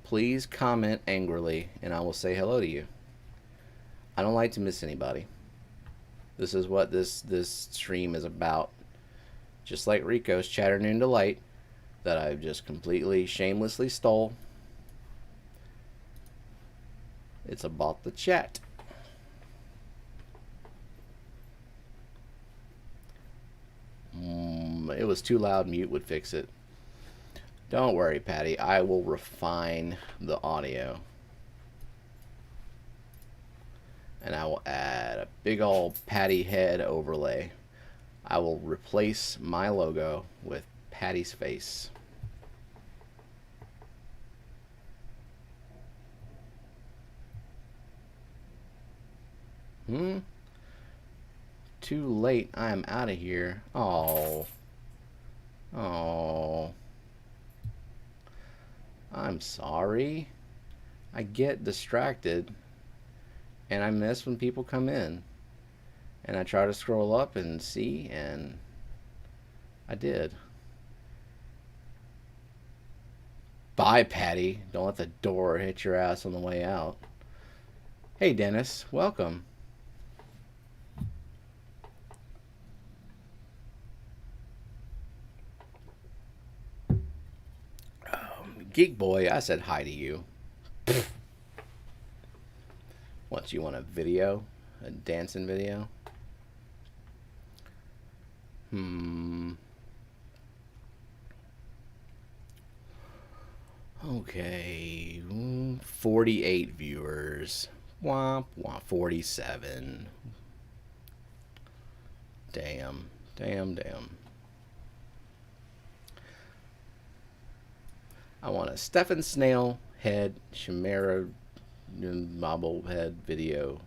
S1: please comment angrily, and I will say hello to you. I don't like to miss anybody. This is what this stream is about. Just like Rico's Chatter Noon Delight that I've just completely shamelessly stole. It's about the chat. It was too loud. Mute would fix it. Don't worry, Patty. I will refine the audio. And I will add a big old Patty head overlay. I will replace my logo with Patty's face. Too late. I am out of here. Oh. Oh. I'm sorry. I get distracted. And I miss when people come in. And I try to scroll up and see, and I did. Bye, Patty. Don't let the door hit your ass on the way out. Hey, Dennis. Welcome. Geek Boy, I said hi to you. What, you want a video? A dancing video? Okay. 48 viewers. Womp womp. 47. Damn. I want a Stefan Snail head chimera bobblehead video.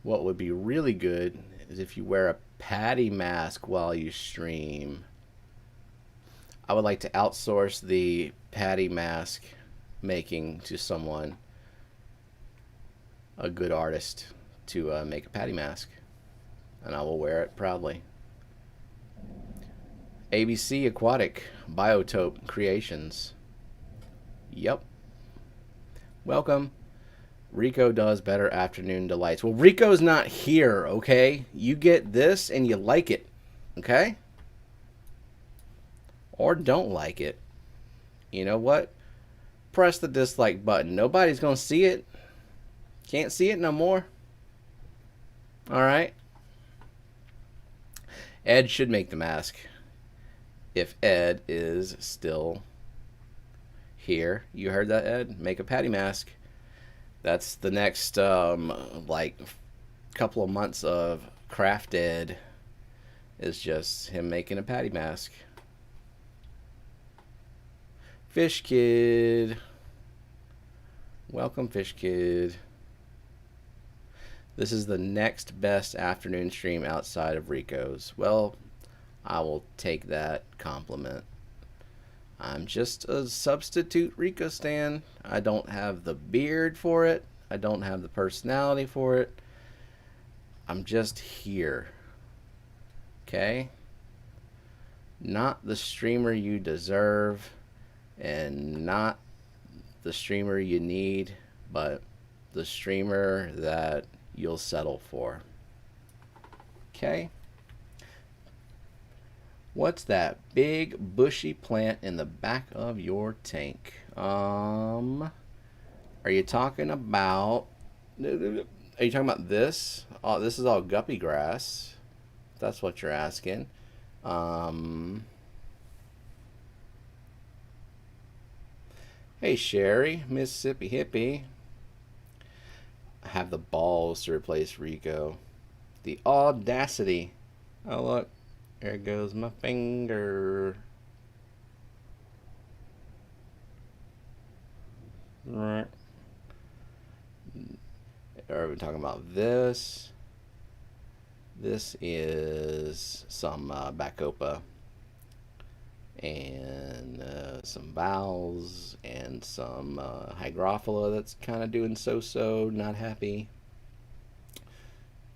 S1: What would be really good is if you wear a patty mask while you stream. I would like to outsource the patty mask making to someone, a good artist, to make a patty mask, and I will wear it proudly. ABC Aquatic Biotope Creations. Yep. Welcome. Rico does better afternoon delights. Well, Rico's not here, okay? You get this and you like it, okay? Or don't like it. You know what? Press the dislike button. Nobody's going to see it. Can't see it no more. All right? Ed should make the mask. If Ed is still here. You heard that, Ed? Make a patty mask. That's the next like couple of months of Craft Ed is just him making a patty mask. Fish Kid. Welcome, Fish Kid. This is the next best afternoon stream outside of Rico's. Well, I will take that compliment. I'm just a substitute Rico stan. I don't have the beard for it. I don't have the personality for it. I'm just here. Okay? Not the streamer you deserve and not the streamer you need, but the streamer that you'll settle for. Okay? What's that big bushy plant in the back of your tank? Are you talking about this? Oh, this is all guppy grass. If that's what you're asking. Hey Sherry, Mississippi hippie. I have the balls to replace Rico. The audacity. Oh look. There goes my finger. Right. Are we talking about this? This is some bacopa and some vowels and some hygrophila that's kind of doing so-so, not happy.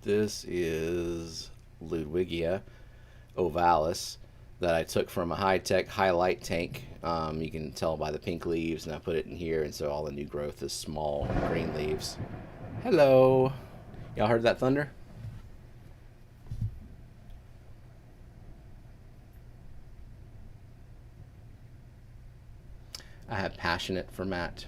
S1: This is Ludwigia ovalis that I took from a high-tech highlight tank. You can tell by the pink leaves, and I put it in here, and so all the new growth is small green leaves. Hello. Y'all heard that thunder? I have passionate for Matt.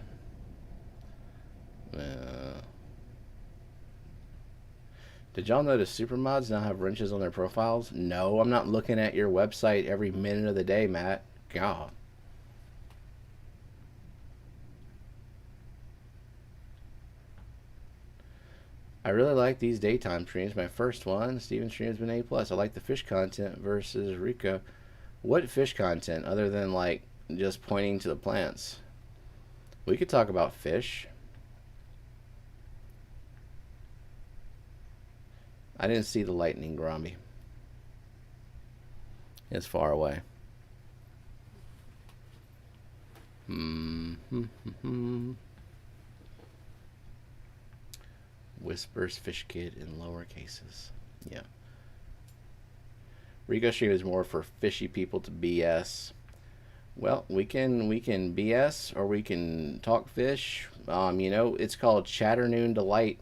S1: Did y'all notice supermods now have wrenches on their profiles? No, I'm not looking at your website every minute of the day, Matt. God. I really like these daytime streams. My first one, Steven stream's been A+. I like the fish content versus Rico. What fish content other than like just pointing to the plants? We could talk about fish. I didn't see the lightning, Gromby. It's far away. Whispers Fish Kid in lower cases. Yeah. Rico stream is more for fishy people to BS. Well, we can BS or we can talk fish. You know, it's called Chatternoon Delight.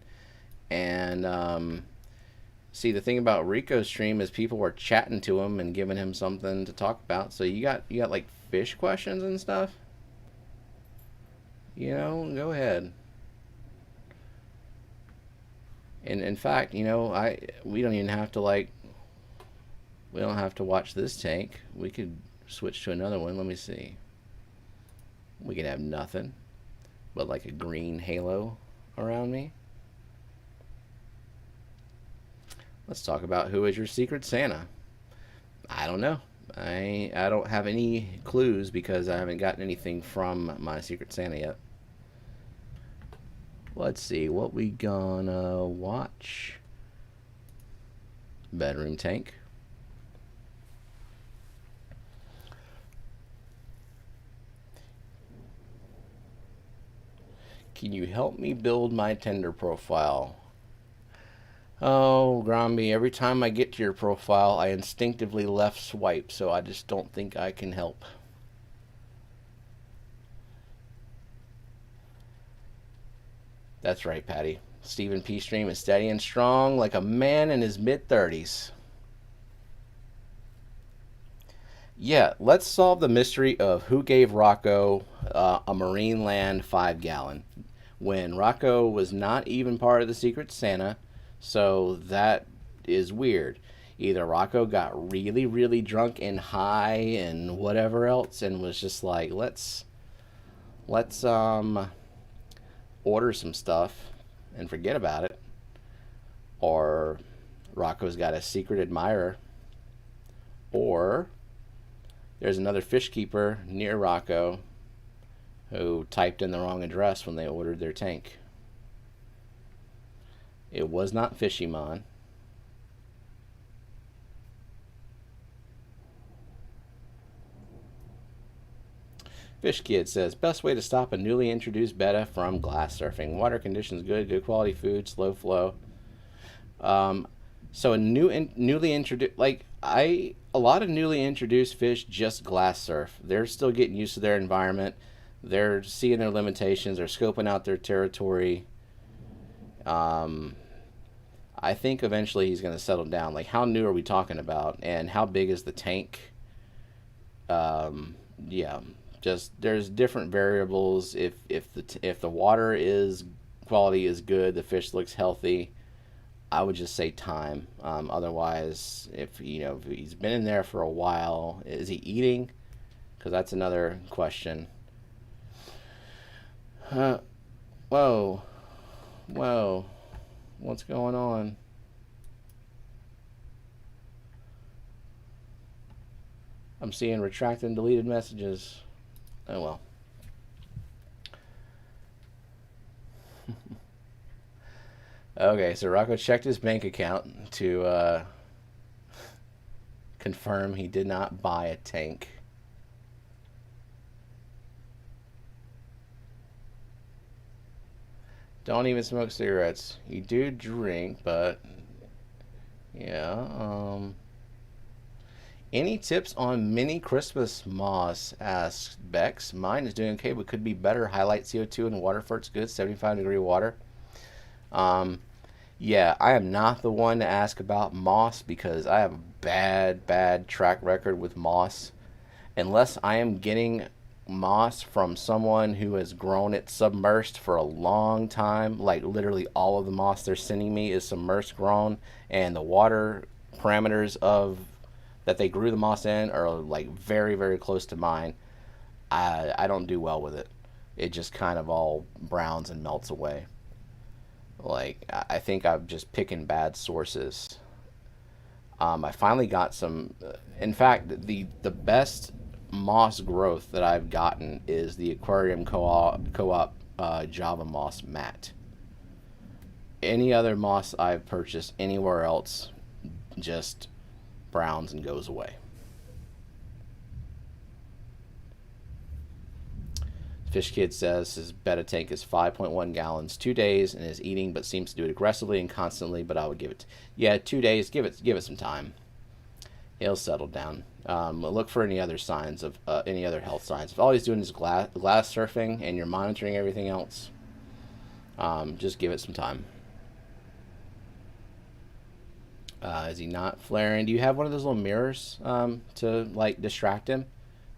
S1: And see, the thing about Rico's stream is people were chatting to him and giving him something to talk about. So you got like fish questions and stuff. You know, go ahead. And in fact, you know, we don't even have to we don't have to watch this tank. We could switch to another one. Let me see. We could have nothing but like a green halo around me. Let's talk about who is your Secret Santa. I don't know. I don't have any clues because I haven't gotten anything from my Secret Santa yet. Let's see what we gonna watch. Bedroom tank. Can you help me build my Tinder profile? Oh, Gromby, every time I get to your profile, I instinctively left swipe, so I just don't think I can help. That's right, Patty. Stephen P. Stream is steady and strong like a man in his mid-30s. Yeah, let's solve the mystery of who gave Rocco a Marine Land 5-gallon when Rocco was not even part of the Secret Santa, so that is weird. Either Rocco got really, really drunk and high and whatever else and was just like, let's order some stuff and forget about it. Or Rocco's got a secret admirer. Or there's another fish keeper near Rocco who typed in the wrong address when they ordered their tank. It was not Fishymon. Fish Kid says, best way to stop a newly introduced betta from glass surfing. Water conditions good, good quality food, slow flow. So a newly introduced, a lot of newly introduced fish just glass surf. They're still getting used to their environment. They're seeing their limitations. They're scoping out their territory. I think eventually he's going to settle down. Like, how new are we talking about, and how big is the tank? Yeah, just there's different variables. If the water is quality is good, the fish looks healthy. I would just say time. Otherwise, if he's been in there for a while, is he eating? Because that's another question. Whoa, whoa, what's going on? I'm seeing retracted and deleted messages. Oh well. Okay, so Rocco checked his bank account to confirm he did not buy a tank. Don't even smoke cigarettes. You do drink, but yeah. Any tips on mini Christmas moss? Asks Bex. Mine is doing okay, but could be better. Highlight CO2 and water farts good. 75-degree water. Yeah, I am not the one to ask about moss because I have a bad track record with moss. Unless I am getting moss from someone who has grown it submersed for a long time, like literally all of the moss they're sending me is submersed grown, and the water parameters of that they grew the moss in are like very, very close to mine. I don't do well with it. It just kind of all browns and melts away. Like, I think I'm just picking bad sources. I finally got some. In fact, the best moss growth that I've gotten is the Aquarium co-op Java moss mat. Any other moss I've purchased anywhere else just browns and goes away. Fish Kid says his betta tank is 5.1 gallons, 2 days, and is eating, but seems to do it aggressively and constantly. But I would give it, 2 days. Give it some time. He'll settle down. Look for any other signs of any other health signs. If all he's doing is glass surfing and you're monitoring everything else, just give it some time. Is he not flaring? Do you have one of those little mirrors to like distract him?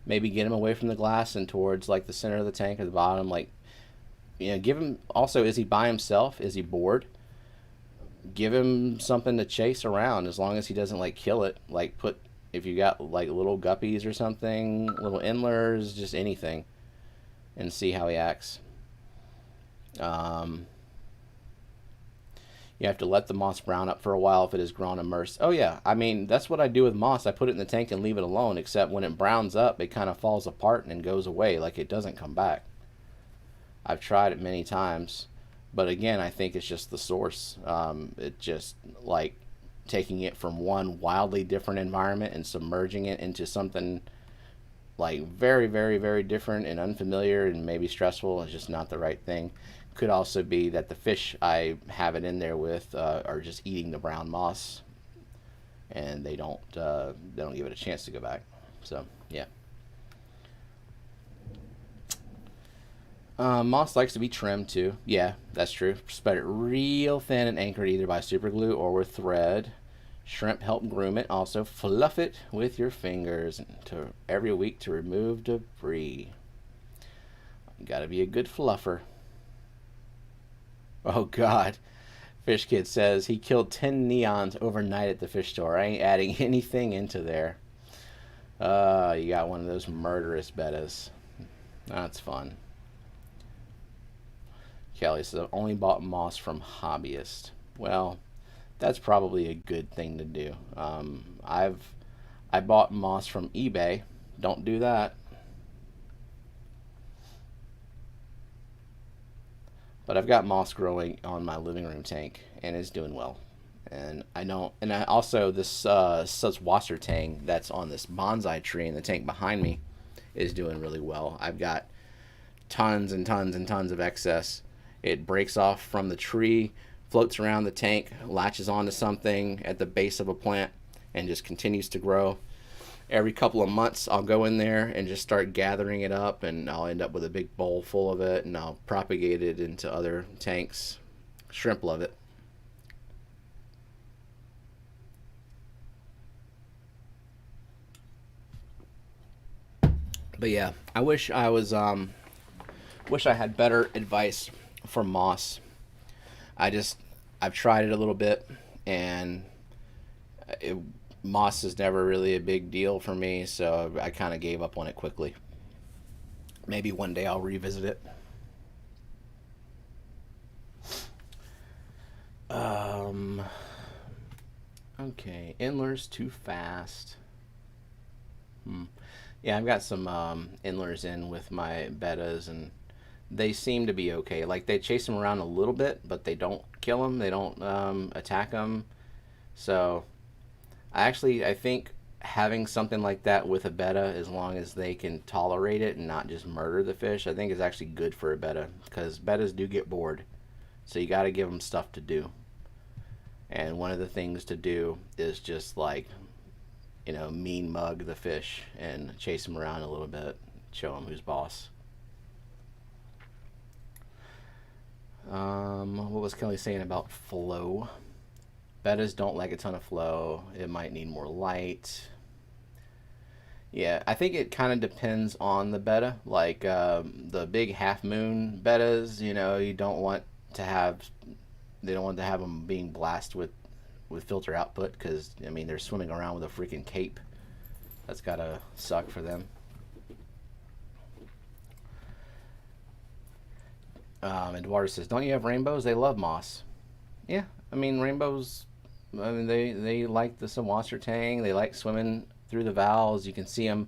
S1: Maybe get him away from the glass and towards like the center of the tank or the bottom. Like, give him. Also, is he by himself? Is he bored? Give him something to chase around as long as he doesn't like kill it. Like if you got like little guppies or something, little endlers, just anything, and see how he acts. You have to let the moss brown up for a while if it has grown immersed. Oh yeah, I mean, that's what I do with moss. I put it in the tank and leave it alone, except when it browns up, it kind of falls apart and goes away, like it doesn't come back. I've tried it many times, but again, I think it's just the source. It just like taking it from one wildly different environment and submerging it into something like very, very, very different and unfamiliar and maybe stressful is just not the right thing. Could also be that the fish I have it in there with are just eating the brown moss, and they don't give it a chance to go back. So yeah. Moss likes to be trimmed too. Yeah, that's true. Spread it real thin and anchor it either by super glue or with thread. Shrimp help groom it. Also, fluff it with your fingers every week to remove debris. You gotta be a good fluffer. Oh God. Fish Kid says he killed 10 neons overnight at the fish store. I ain't adding anything into there. You got one of those murderous bettas. That's fun. Kelly says, I've only bought moss from hobbyists. Well, that's probably a good thing to do. I bought moss from eBay. Don't do that. But I've got moss growing on my living room tank, and it's doing well. And I also this Susswasser tang that's on this bonsai tree in the tank behind me is doing really well. I've got tons and tons and tons of excess. It breaks off from the tree, floats around the tank, latches onto something at the base of a plant, and just continues to grow. Every couple of months, I'll go in there and just start gathering it up, and I'll end up with a big bowl full of it, and I'll propagate it into other tanks. Shrimp love it. But yeah, I wish I had better advice for moss. I've tried it a little bit, and moss is never really a big deal for me, so I kind of gave up on it quickly. Maybe one day I'll revisit it. Okay, Endlers too fast. Yeah, I've got some Endlers in with my Bettas, and they seem to be okay. Like, they chase them around a little bit, but they don't kill them. They don't attack them. So I think having something like that with a Betta, as long as they can tolerate it and not just murder the fish, I think is actually good for a Betta, because Bettas do get bored. So you got to give them stuff to do. And one of the things to do is just like, mean mug the fish and chase them around a little bit, show them who's boss. What was Kelly saying about flow? Bettas don't like a ton of flow. It might need more light. Yeah, I think it kind of depends on the Betta. Like the big half moon Bettas, you don't want to have them being blasted with filter output, because they're swimming around with a freaking cape. That's gotta suck for them. Eduardo says, don't you have rainbows? They love moss. Yeah, rainbows, they like the Susswasser tang. They like swimming through the valves. You can see them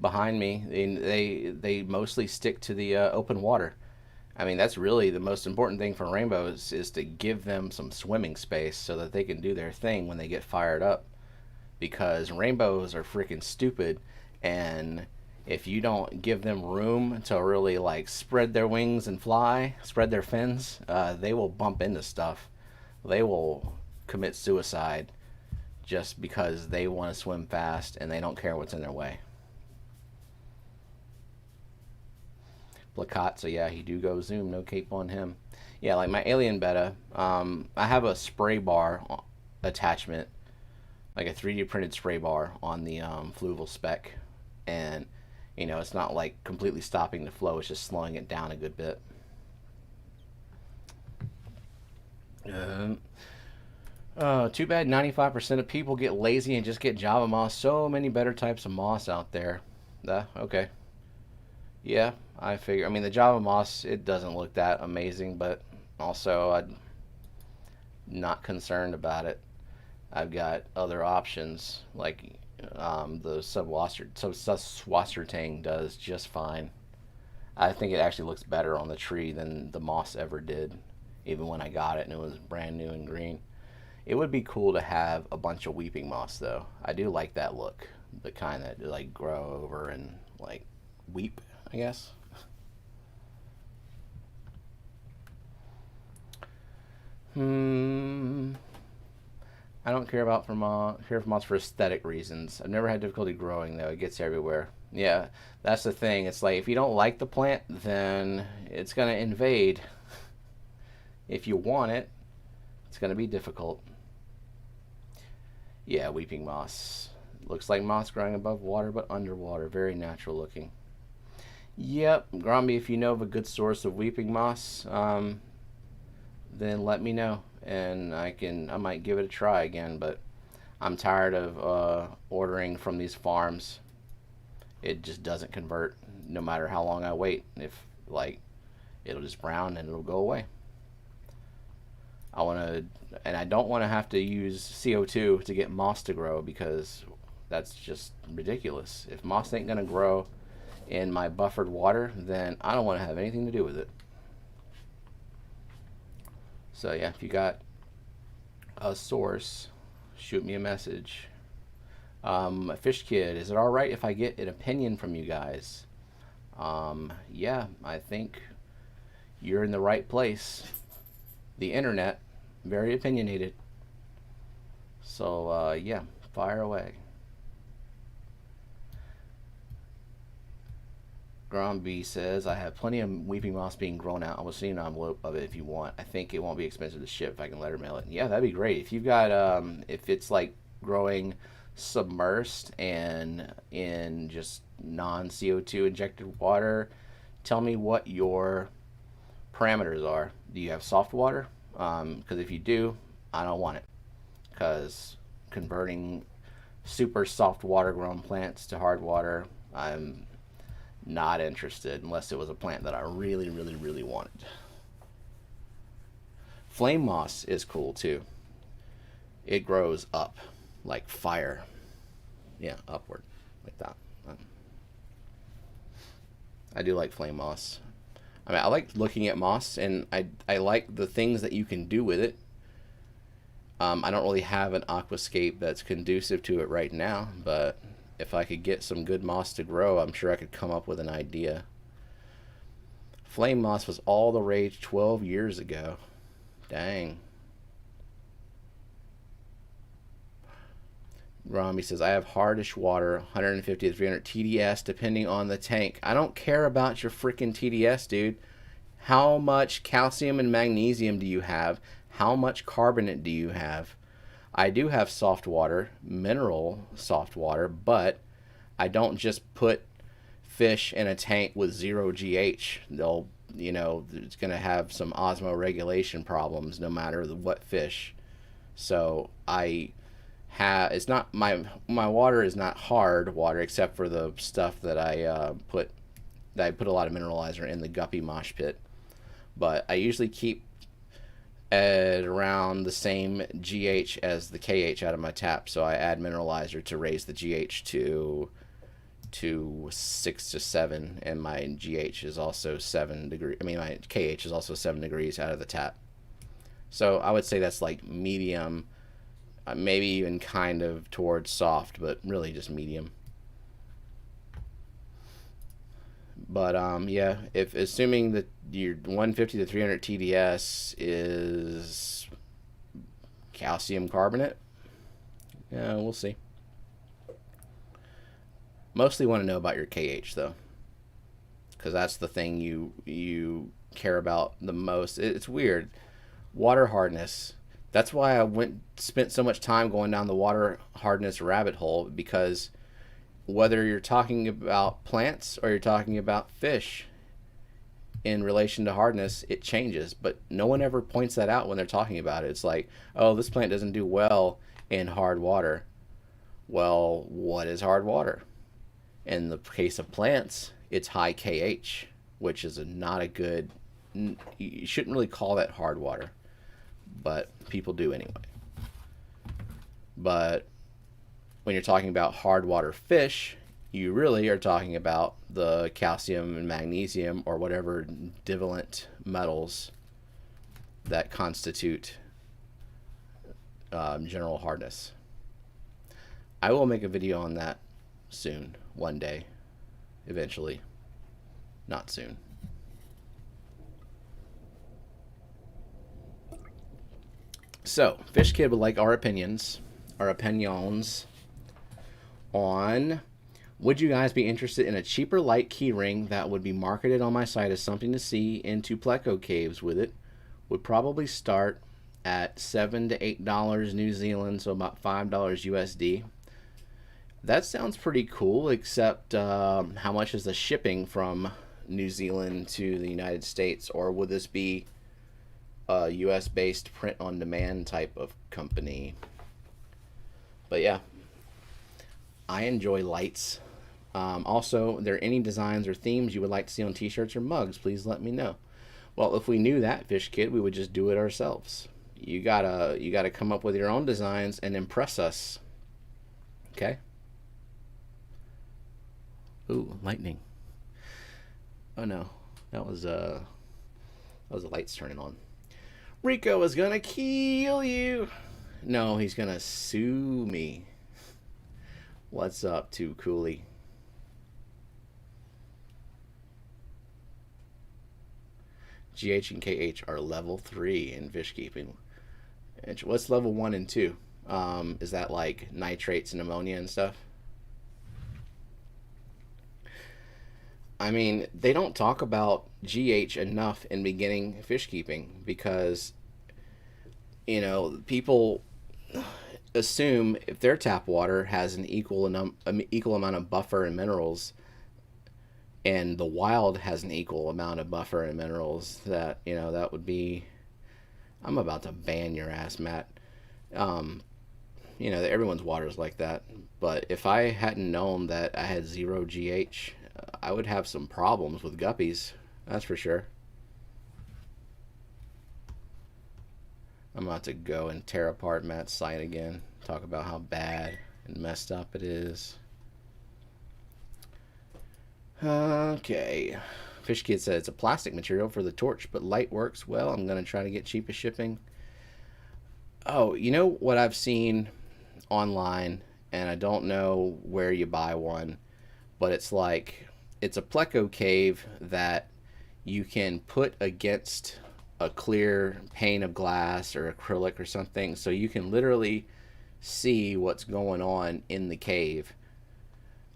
S1: behind me. They mostly stick to the open water. That's really the most important thing for rainbows, is to give them some swimming space so that they can do their thing when they get fired up. Because rainbows are freaking stupid, and if you don't give them room to really like spread their wings and fly, spread their fins, they will bump into stuff. They will commit suicide just because they want to swim fast and they don't care what's in their way. Placat, so yeah, he do go zoom, no cape on him. Yeah, like my alien Betta, I have a spray bar attachment, like a 3D printed spray bar on the fluval spec, and it's not like completely stopping the flow, it's just slowing it down a good bit. Too bad 95% of people get lazy and just get Java moss. So many better types of moss out there. Okay. Yeah, I figure. The Java moss, it doesn't look that amazing, but also not concerned about it. I've got other options like the subwasser does just fine. I think it actually looks better on the tree than the moss ever did, even when I got it and it was brand new and green. It would be cool to have a bunch of weeping moss though. I do like that look, the kind that like grow over and like weep, I guess. Hmm. I don't care for moss for aesthetic reasons. I've never had difficulty growing though. It gets everywhere. Yeah, that's the thing. It's like if you don't like the plant, then it's gonna invade. If you want it, it's gonna be difficult. Yeah, weeping moss. Looks like moss growing above water but underwater. Very natural looking. Yep, Gromby, if you know of a good source of weeping moss, then let me know and I might give it a try again. But I'm tired of ordering from these farms. It just doesn't convert no matter how long I wait. If like it'll just brown and it'll go away. I don't want to have to use CO2 to get moss to grow because that's just ridiculous. If moss ain't gonna grow in my buffered water, then I don't want to have anything to do with it. So yeah, if you got a source, shoot me a message. Fish Kid, is it all right if I get an opinion from you guys? Yeah, I think you're in the right place. The internet, very opinionated. So yeah, fire away. Gromby says, I have plenty of weeping moss being grown out. I will send an envelope of it if you want. I think it won't be expensive to ship if I can letter mail it. Yeah, that'd be great. If you've got, if it's like growing submersed and in just non CO2 injected water, tell me what your parameters are. Do you have soft water? Because if you do, I don't want it. Because converting super soft water grown plants to hard water, I'm not interested unless it was a plant that I really, really, really wanted. Flame moss is cool too. It grows up like fire. Yeah, upward like that. I do like flame moss. I mean, I like looking at moss, and I like the things that you can do with it. I don't really have an aquascape that's conducive to it right now, but if I could get some good moss to grow, I'm sure I could come up with an idea. Flame moss was all the rage 12 years ago. Dang. Rami says, I have hardish water, 150 to 300 TDS, depending on the tank. I don't care about your freaking TDS, dude. How much calcium and magnesium do you have? How much carbonate do you have? I do have soft water, mineral soft water, but I don't just put fish in a tank with 0 GH. They'll, it's going to have some osmoregulation problems no matter what fish. So it's not my water is not hard water except for the stuff that I put a lot of mineralizer in the guppy mosh pit. But I usually keep at around the same GH as the KH out of my tap, so I add mineralizer to raise the GH to 6 to 7, and my GH is also 7 degrees. I mean, my KH is also 7 degrees out of the tap. So I would say that's like medium, maybe even kind of towards soft, but really just medium. But yeah, if assuming that your 150 to 300 TDS is calcium carbonate, yeah, we'll see. Mostly want to know about your KH though, because that's the thing you care about the most. It's weird, water hardness. That's why I spent so much time going down the water hardness rabbit hole, because whether you're talking about plants or you're talking about fish in relation to hardness, it changes, but no one ever points that out when they're talking about it. It's like, oh, this plant doesn't do well in hard water. Well, what is hard water? In the case of plants, it's high KH, which is not a good, you shouldn't really call that hard water. but people do anyway. But when you're talking about hard water fish, you really are talking about the calcium and magnesium or whatever divalent metals that constitute general hardness. I will make a video on that soon, one day, eventually. Not soon. So, Fish Kid would like our opinions on, would you guys be interested in a cheaper light keyring that would be marketed on my site as something to see into pleco caves with it? Would probably start at $7 to $8 New Zealand, so about $5 USD. That sounds pretty cool, except how much is the shipping from New Zealand to the United States? Or would this be a US-based print-on-demand type of company? But yeah, I enjoy lights. Also, are there any designs or themes you would like to see on t-shirts or mugs? Please let me know. Well, if we knew that, Fish Kid, we would just do it ourselves. You gotta come up with your own designs and impress us. Okay? Ooh, lightning. Oh no, that was the lights turning on. Rico is gonna kill you. No, he's gonna sue me. What's up, Too Cooley? GH and KH are level 3 in fish keeping. What's level 1 and 2? Is that like nitrates and ammonia and stuff? I mean, they don't talk about GH enough in beginning fish keeping because, you know, people assume if their tap water has an equal amount of buffer and minerals, and the wild has an equal amount of buffer and minerals, that, you know, that would be, I'm about to ban your ass, Matt. You know, everyone's water is like that. But if I hadn't known that I had 0 GH, I would have some problems with guppies. That's for sure. I'm about to go and tear apart Matt's site again. Talk about how bad and messed up it is. Okay. Fish Kid said it's a plastic material for the torch, but light works well. I'm going to try to get cheapest shipping. Oh, you know what I've seen online, and I don't know where you buy one, but it's like, it's a pleco cave that you can put against a clear pane of glass or acrylic or something, so you can literally see what's going on in the cave.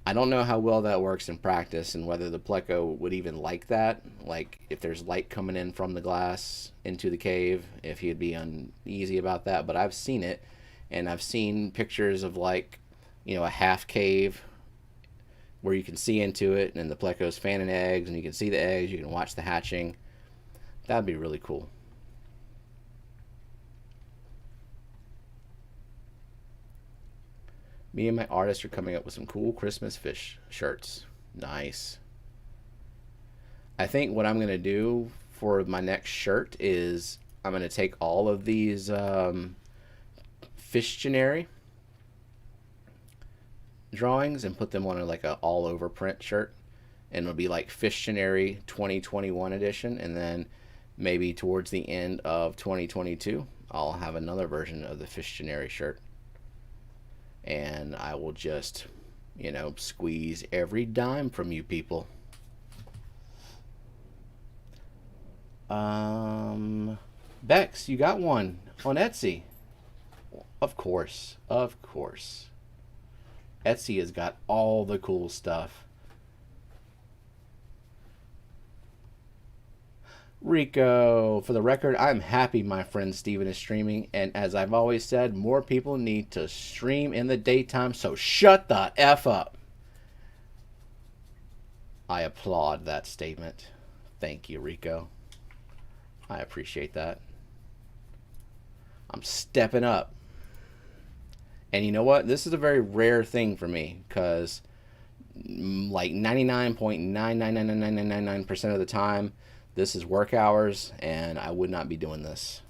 S1: I don't know how well that works in practice and whether the pleco would even like that, like if there's light coming in from the glass into the cave, if he'd be uneasy about that. But I've seen it, and I've seen pictures of, like, you know, a half cave where you can see into it, and the pleco's fanning eggs, and you can see the eggs, you can watch the hatching. That'd be really cool. Me and my artist are coming up with some cool Christmas fish shirts. Nice. I think what I'm going to do for my next shirt is I'm going to take all of these Fishtionary drawings and put them on like a all over print shirt, and it'll be like Fishtionary 2021 edition, and then maybe towards the end of 2022 I'll have another version of the Fishtionary shirt, and I will just, you know, squeeze every dime from you people. Bex, you got one on Etsy? Of course, of course. Etsy has got all the cool stuff. Rico, for the record, I'm happy my friend Steven is streaming, and as I've always said, more people need to stream in the daytime, so shut the F up. I applaud that statement. Thank you, Rico. I appreciate that. I'm stepping up. And you know what? This is a very rare thing for me, because like 99.9999999% of the time, this is work hours, and I would not be doing this.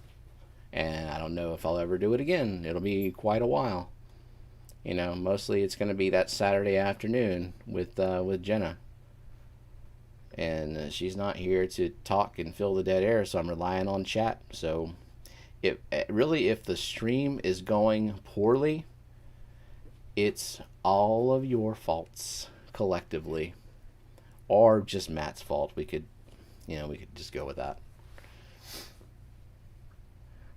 S1: And I don't know if I'll ever do it again. It'll be quite a while. Mostly it's going to be that Saturday afternoon with Jenna. And she's not here to talk and fill the dead air, so I'm relying on chat. So if the stream is going poorly, it's all of your faults collectively, or just Matt's fault. We could just go with that.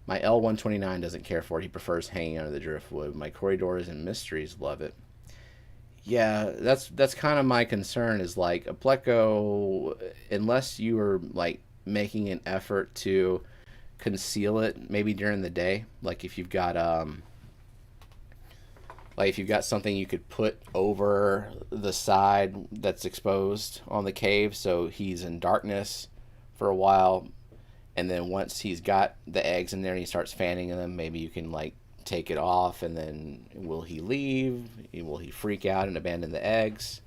S1: My L129 doesn't care for it. He prefers hanging under the driftwood. My corridors and mysteries love it. Yeah, that's kind of my concern, is like a pleco, unless you are like making an effort to conceal it maybe during the day, like if you've got something you could put over the side that's exposed on the cave, so he's in darkness for a while, and then once he's got the eggs in there and he starts fanning them, maybe you can like take it off, and then will he leave? Will he freak out and abandon the eggs?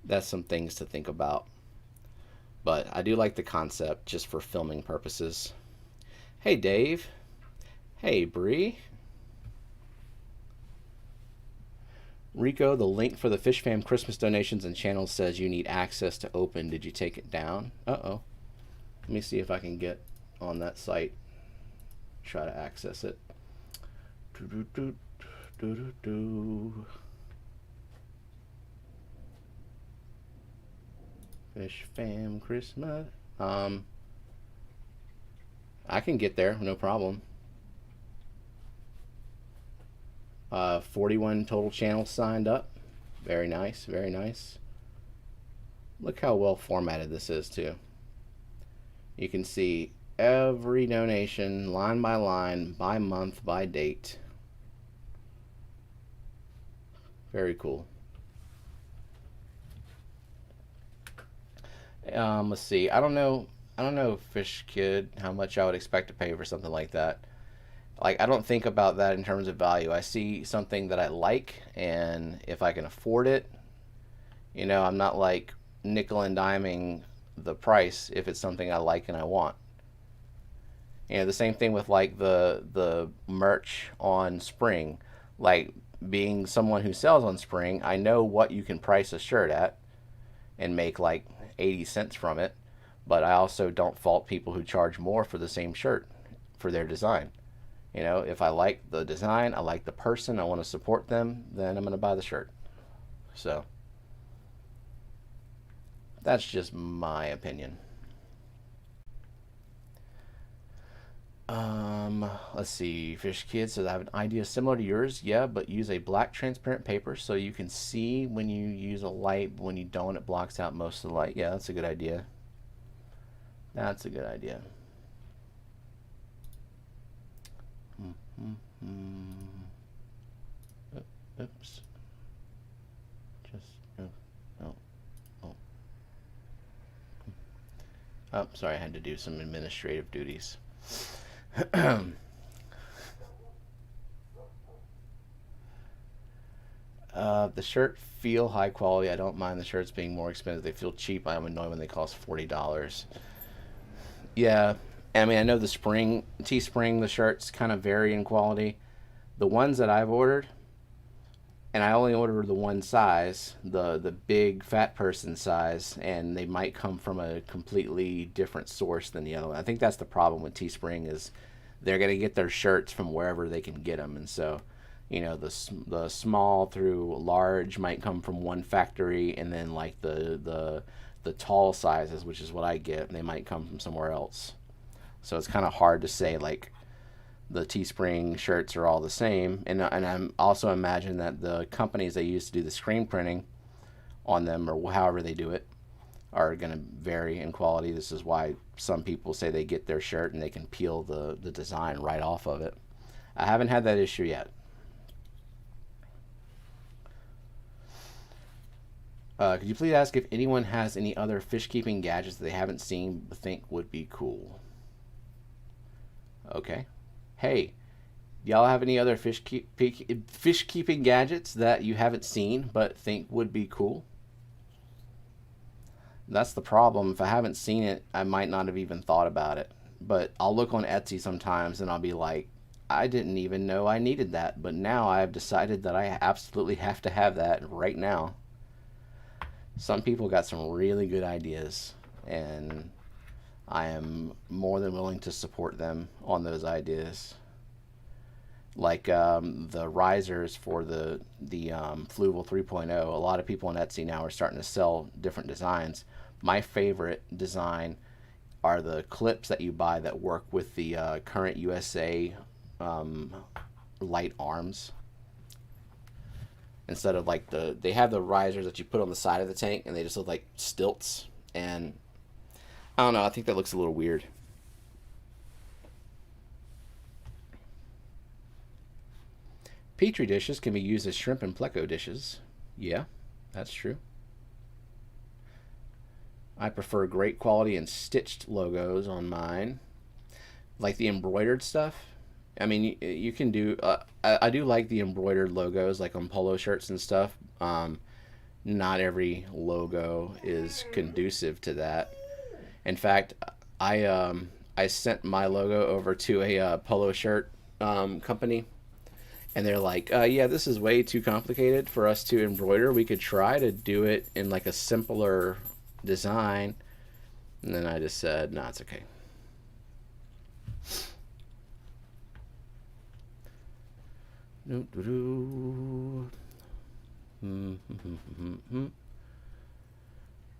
S1: That's some things to think about. But I do like the concept just for filming purposes. Hey Dave. Hey Bree. Rico, the link for the Fish Fam Christmas donations and channels says you need access to open. Did you take it down? Uh-oh. Let me see if I can get on that site. Try to access it. Fish Fam Christmas. I can get there, no problem. 41 total channels signed up. Very nice, very nice. Look how well formatted this is too. You can see every donation line by line, by month, by date. Very cool. Let's see. I don't know, Fish Kid, how much I would expect to pay for something like that. Like, I don't think about that in terms of value. I see something that I like, and if I can afford it, I'm not like nickel and diming the price if it's something I like and I want. The same thing with like the merch on Spring. Like, being someone who sells on Spring, I know what you can price a shirt at and make like 80 cents from it, but I also don't fault people who charge more for the same shirt for their design. If I like the design, I like the person, I want to support them, then I'm going to buy the shirt. So that's just my opinion. Let's see. Fish Kid says, I have an idea similar to yours. Yeah, but use a black transparent paper so you can see when you use a light, but when you don't, it blocks out most of the light. Yeah, that's a good idea. That's a good idea. Oops. Oh, sorry, I had to do some administrative duties. The shirt feel high quality. I don't mind the shirts being more expensive. They feel cheap. I'm annoyed when they cost $40. Yeah, I mean, I know the Teespring, the shirts kind of vary in quality. The ones that I've ordered, and I only ordered the one size, the big fat person size, and they might come from a completely different source than the other one. I think that's the problem with Teespring, is they're going to get their shirts from wherever they can get them, and so the small through large might come from one factory, and then like the tall sizes, which is what I get, they might come from somewhere else. So it's kind of hard to say like the Teespring shirts are all the same, and I'm also imagine that the companies they use to do the screen printing on them, or however they do it, are going to vary in quality. This is why some people say they get their shirt and they can peel the design right off of it. I haven't had that issue yet. Could you please ask if anyone has any other fish keeping gadgets that they haven't seen but think would be cool? Okay. Hey, y'all have any other fish keeping gadgets that you haven't seen but think would be cool? That's the problem. If I haven't seen it, I might not have even thought about it. But I'll look on Etsy sometimes and I'll be like, I didn't even know I needed that, but now I've decided that I absolutely have to have that right now. Some people got some really good ideas, and I am more than willing to support them on those ideas. Like the risers for the Fluval 3.0. A lot of people on Etsy now are starting to sell different designs. My favorite design are the clips that you buy that work with the Current USA light arms. Instead of like they have the risers that you put on the side of the tank, and they just look like stilts. And I don't know, I think that looks a little weird. Petri dishes can be used as shrimp and pleco dishes. Yeah, that's true. I prefer great quality and stitched logos on mine. Like the embroidered stuff. I mean, you can do. I do like the embroidered logos, like on polo shirts and stuff. Not every logo is conducive to that. In fact, I sent my logo over to a polo shirt company, and they're like, "Yeah, this is way too complicated for us to embroider. We could try to do it in like a simpler design." And then I just said, "No, it's okay."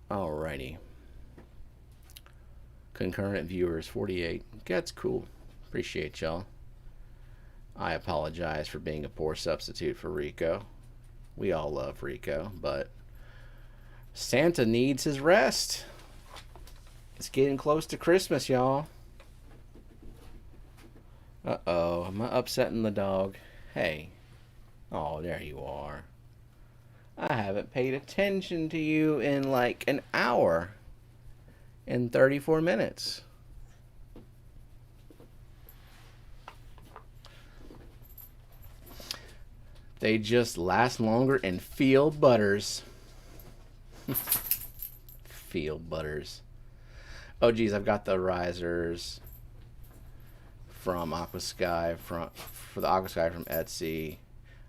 S1: Alrighty. Concurrent viewers 48. That's cool. Appreciate y'all. I apologize for being a poor substitute for Rico. We all love Rico, but Santa needs his rest. It's getting close to Christmas, y'all. Uh-oh, am I upsetting the dog? Hey. Oh, there you are. I haven't paid attention to you in like an hour and 34 minutes. They just last longer and feel butters. Feel butters. Oh, geez, I've got the risers from Aquascape, for the Aquascape from Etsy.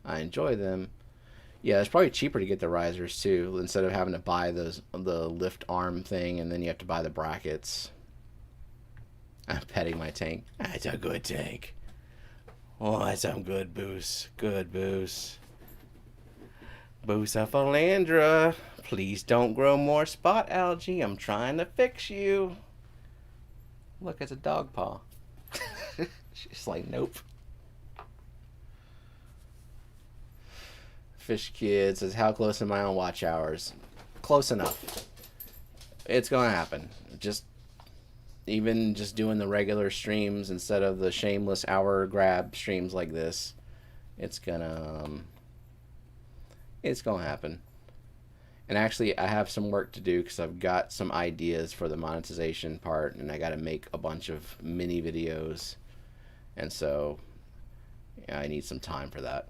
S1: I enjoy them. Yeah, it's probably cheaper to get the risers too, instead of having to buy the lift arm thing, and then you have to buy the brackets. I'm petting my tank. That's a good tank. Oh, that's some good boost. Good boost. Bucephalandra, please don't grow more spot algae. I'm trying to fix you. Look, it's a dog paw. She's like, nope. Fish Kid says, how close am I on watch hours? Close enough. It's gonna happen. Even just doing the regular streams instead of the shameless hour grab streams like this, it's gonna happen. And actually, I have some work to do because I've got some ideas for the monetization part, and I got to make a bunch of mini videos, and so yeah, I need some time for that.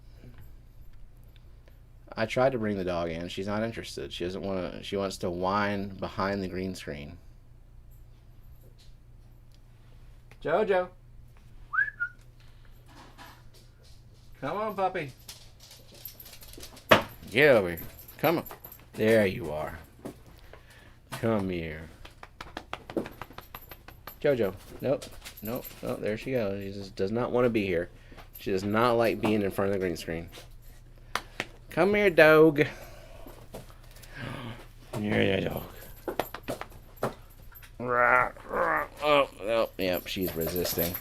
S1: I tried to bring the dog in. She's not interested. She doesn't want to. She wants to whine behind the green screen. Jojo, come on, puppy. Get over here. Come on. There you are. Come here. Jojo. Nope. Nope. Oh, there she goes. She just does not want to be here. She does not like being in front of the green screen. Come here, dog. Here you dog. Oh, yep, she's resisting.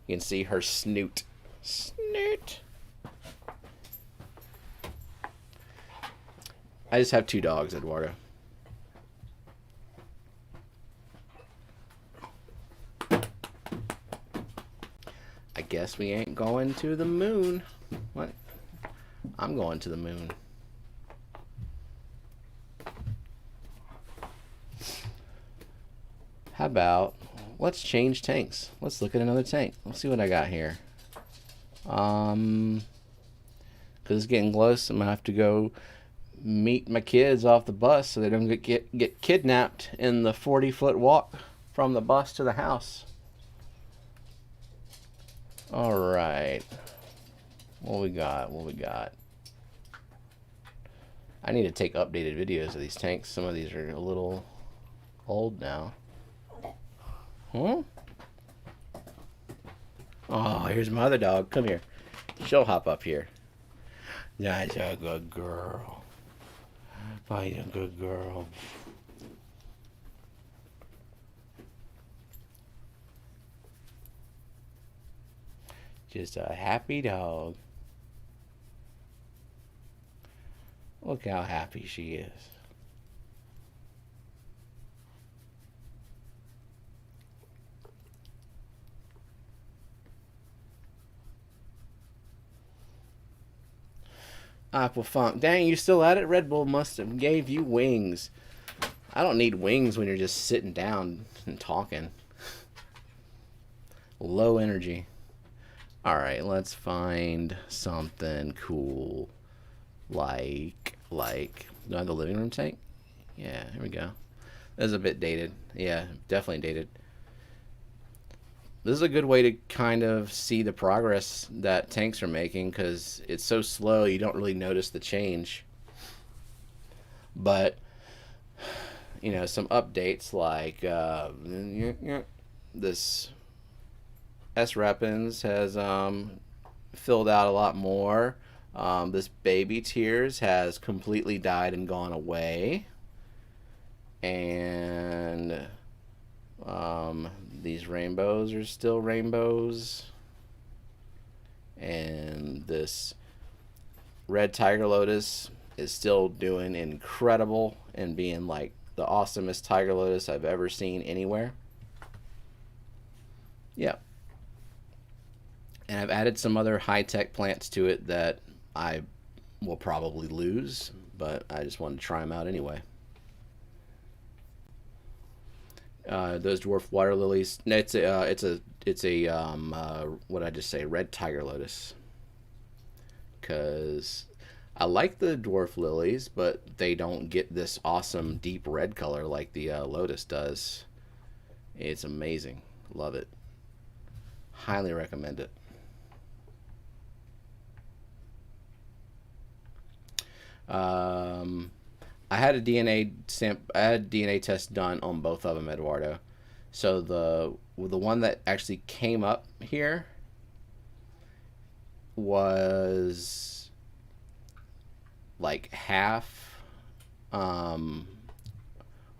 S1: You can see her snoot. Snoot. I just have 2 dogs, Eduardo. I guess we ain't going to the moon. What? I'm going to the moon. How about, let's change tanks. Let's look at another tank. Let's see what I got here. Because it's getting close. I'm going to have to go meet my kids off the bus so they don't get kidnapped in the 40-foot walk from the bus to the house. All right. What we got? What we got? I need to take updated videos of these tanks. Some of these are a little old now. Huh? Oh, here's my other dog. Come here. She'll hop up here. That's a good girl. Probably a good girl. Just a happy dog. Look how happy she is. Aquafunk. Dang, you still at it? Red Bull must have gave you wings. I don't need wings when you're just sitting down and talking. Low energy. Alright, let's find something cool. Like, do I have the living room tank? Yeah, here we go. This is a bit dated. Yeah, definitely dated. This is a good way to kind of see the progress that tanks are making because it's so slow you don't really notice the change. But, you know, some updates like this S-Repens has filled out a lot more. This baby tears has completely died and gone away. And these rainbows are still rainbows. And this red tiger lotus is still doing incredible and being like the awesomest tiger lotus I've ever seen anywhere. Yeah. And I've added some other high-tech plants to it that I will probably lose, but I just wanted to try them out anyway. Those dwarf water lilies. No, it's a what did I just say? Red tiger lotus. Because I like the dwarf lilies, but they don't get this awesome deep red color like the lotus does. It's amazing. Love it. Highly recommend it. I had a DNA test done on both of them, Eduardo. So the one that actually came up here was like half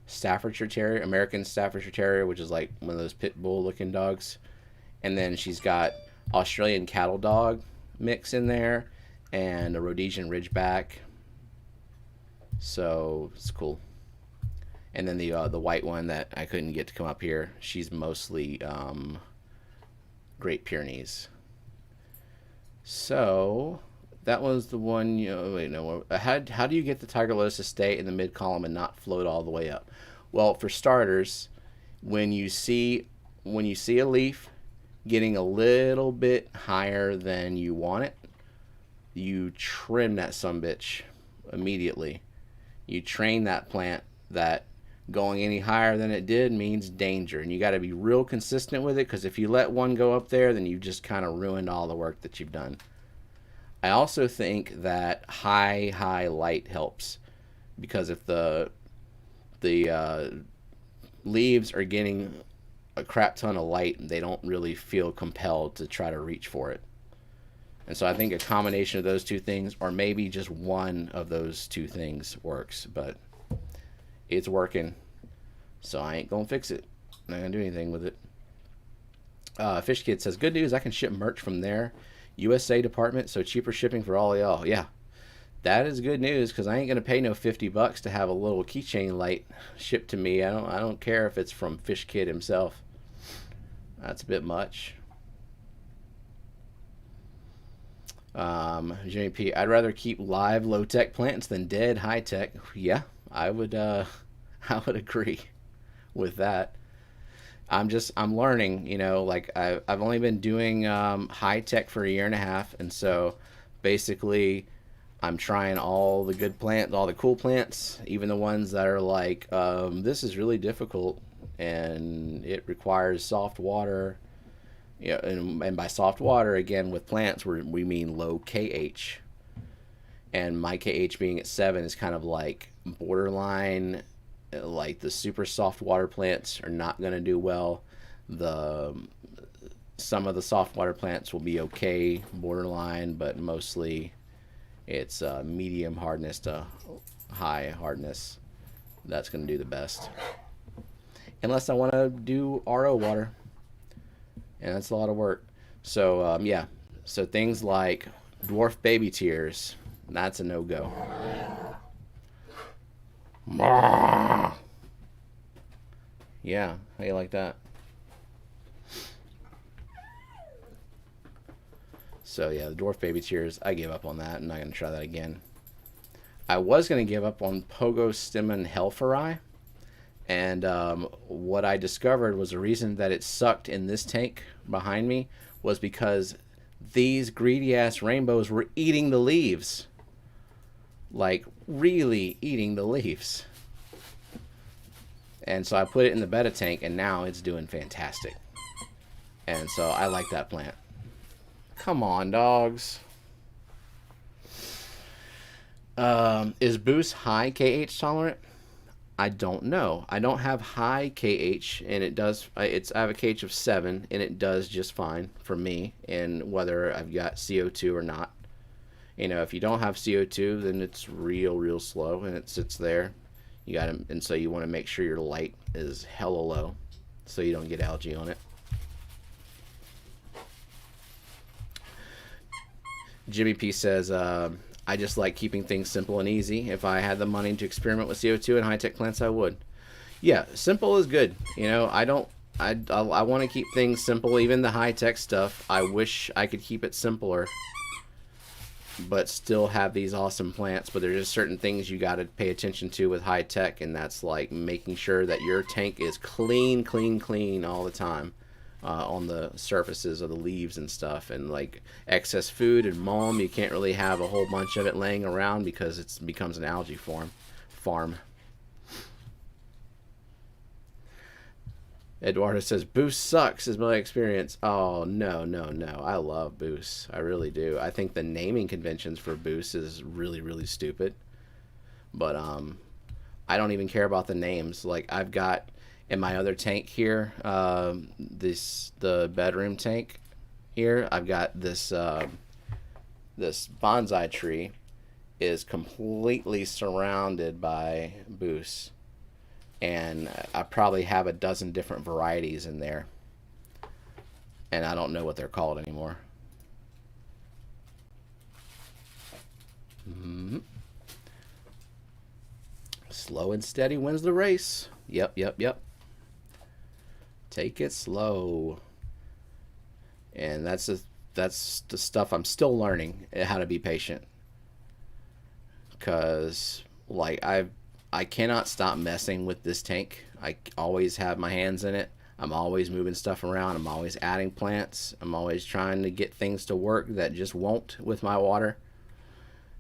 S1: Staffordshire Terrier, American Staffordshire Terrier, which is like one of those pit bull looking dogs, and then she's got Australian cattle dog mix in there and a Rhodesian Ridgeback. So it's cool. And then the white one that I couldn't get to come up here, she's mostly Great Pyrenees. So that was the one. You know, wait, no. How do you get the tiger lotus to stay in the mid column and not float all the way up? Well, for starters, when you see a leaf getting a little bit higher than you want it, you trim that sumbitch immediately. You train that plant that going any higher than it did means danger, and you got to be real consistent with it, because if you let one go up there, then you've just kind of ruined all the work that you've done. I also think that high light helps, because if the leaves are getting a crap ton of light, they don't really feel compelled to try to reach for it. And so I think a combination of those two things, or maybe just one of those two things, works. But it's working, so I ain't gonna fix it. I'm not gonna do anything with it. Fish Kid says, good news, I can ship merch from there. USA department, so cheaper shipping for all y'all. Yeah, that is good news, because I ain't gonna pay no $50 to have a little keychain light shipped to me. I don't care if it's from Fish Kid himself. That's a bit much. Jimmy P, I'd rather keep live low-tech plants than dead high-tech. Yeah, I would agree with that. I'm learning, you know, like I've only been doing high-tech for a year and a half, and so basically I'm trying all the good plants, all the cool plants, even the ones that are like, this is really difficult and it requires soft water. Yeah, and by soft water, again, with plants, we mean low KH. And my KH being at 7 is kind of like borderline. Like the super soft water plants are not going to do well. The Some of the soft water plants will be okay, borderline, but mostly it's medium hardness to high hardness. That's going to do the best. Unless I want to do RO water, and that's a lot of work. So yeah, so things like dwarf baby tears, that's a no-go. Yeah, how you like that? So yeah, the dwarf baby tears, I gave up on that. I'm not going to try that again. I was going to give up on Pogo Stemon Helferi, and what I discovered was the reason that it sucked in this tank behind me was because these greedy ass rainbows were eating the leaves. Like, really eating the leaves. And so I put it in the Betta tank, and now it's doing fantastic. And so I like that plant. Come on, dogs. Is Boost high KH tolerant? I don't know. I don't have high KH, and it does. I have a KH of 7, and it does just fine for me. And whether I've got CO2 or not, you know, if you don't have CO2, then it's real slow, and it sits there. You got to, and so you want to make sure your light is hella low, so you don't get algae on it. Jimmy P says, I just like keeping things simple and easy. If I had the money to experiment with CO2 and high-tech plants, I would. Yeah, simple is good. You know, I want to keep things simple, even the high-tech stuff. I wish I could keep it simpler, but still have these awesome plants. But there's just certain things you got to pay attention to with high-tech, and that's like making sure that your tank is clean all the time. On the surfaces of the leaves and stuff, and like excess food and mulch, you can't really have a whole bunch of it laying around because it becomes an algae farm. Eduardo says Boost sucks is my experience. Oh no, I love Boost, I really do. I think the naming conventions for Boost is really stupid, but I don't even care about the names. Like, I've got in my other tank here, the bedroom tank here, I've got this this bonsai tree is completely surrounded by boosts, and I probably have a dozen different varieties in there, and I don't know what they're called anymore. Mm-hmm. Slow and steady wins the race. Yep. Take it slow. And that's the stuff I'm still learning, how to be patient. Cause like I cannot stop messing with this tank. I always have my hands in it. I'm always moving stuff around. I'm always adding plants. I'm always trying to get things to work that just won't with my water.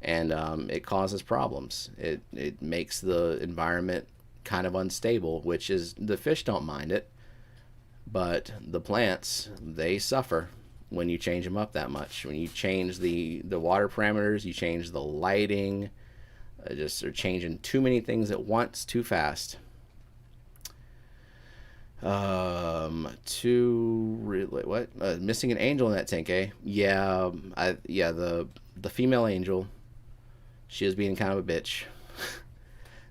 S1: And it causes problems. It makes the environment kind of unstable, which is, the fish don't mind it. But the plants, they suffer when you change them up that much. When you change the water parameters, you change the lighting, just are changing too many things at once, too fast. Missing an angel in that tank, eh? Yeah, the female angel, she was being kind of a bitch.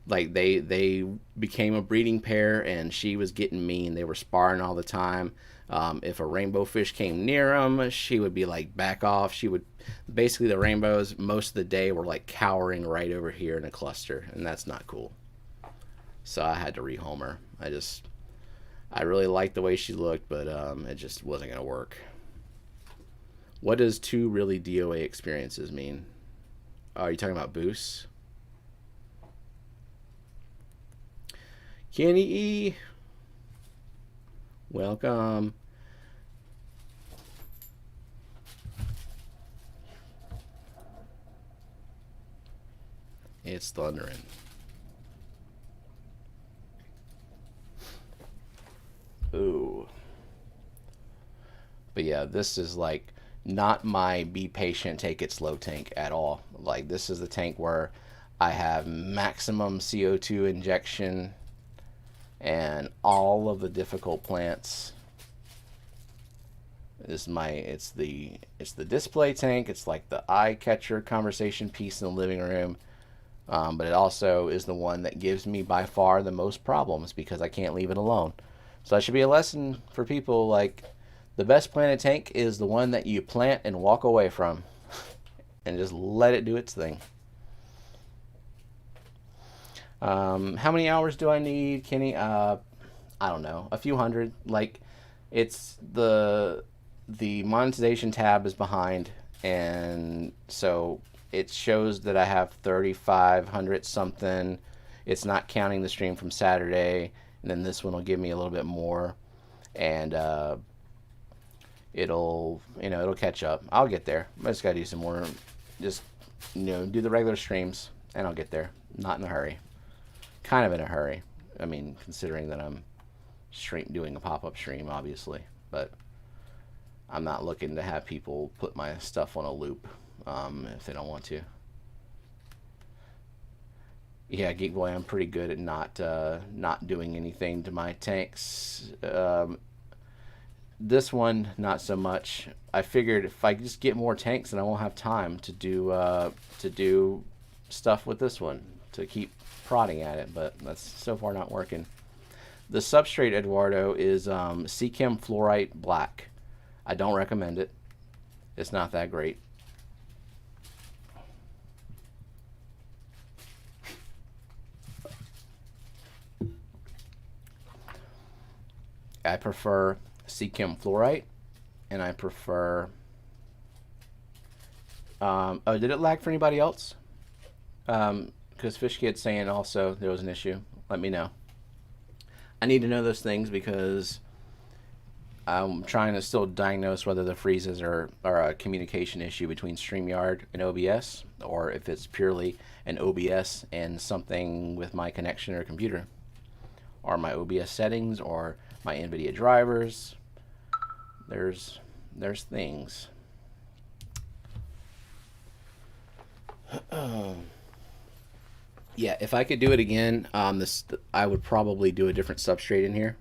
S1: Like, they became a breeding pair, and she was getting mean. They were sparring all the time. If a rainbow fish came near them, she would be like, back off. She would, basically, the rainbows most of the day were like cowering right over here in a cluster, and that's not cool. So I had to rehome her. I really liked the way she looked, but it just wasn't gonna work. What does 2 really DOA experiences mean? Are you talking about boosts? Kenny E, welcome. It's thundering. Ooh. But yeah, this is like not my be patient, take it slow tank at all. Like this is the tank where I have maximum CO2 injection and all of the difficult plants. It's the display tank. It's like the eye catcher conversation piece in the living room. But it also is the one that gives me by far the most problems because I can't leave it alone. So that should be a lesson for people. Like, the best planted tank is the one that you plant and walk away from and just let it do its thing. How many hours do I need, Kenny? I don't know, a few hundred. Like, it's the monetization tab is behind, and so it shows that I have 3,500 something. It's not counting the stream from Saturday, and then this one will give me a little bit more, and it'll catch up. I'll get there. I just gotta do some more, just do the regular streams, and I'll get there. Not in a hurry. Kind of in a hurry. I mean, considering that I'm doing a pop-up stream, obviously, but I'm not looking to have people put my stuff on a loop if they don't want to. Yeah, Geek Boy, I'm pretty good at not doing anything to my tanks. This one, not so much. I figured if I just get more tanks, then I won't have time to do stuff with this one, to keep prodding at it, but that's so far not working. The substrate, Eduardo, is Seachem Fluorite Black. I don't recommend it. It's not that great. I prefer Seachem Fluorite, and I prefer... oh, did it lag for anybody else? Because Fish Kid's saying also there was an issue. Let me know. I need to know those things because I'm trying to still diagnose whether the freezes are a communication issue between StreamYard and OBS, or if it's purely an OBS and something with my connection or computer, or my OBS settings, or my NVIDIA drivers. There's things. Yeah, if I could do it again, I would probably do a different substrate in here.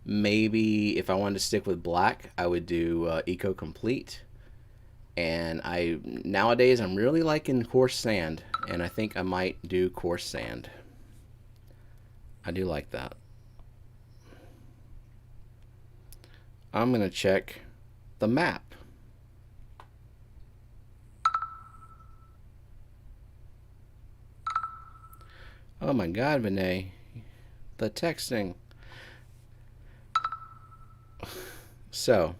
S1: Maybe if I wanted to stick with black, I would do Eco Complete. And nowadays I'm really liking coarse sand, and I think I might do coarse sand. I do like that. I'm gonna check the map. Oh my God, Vinay, the texting. So,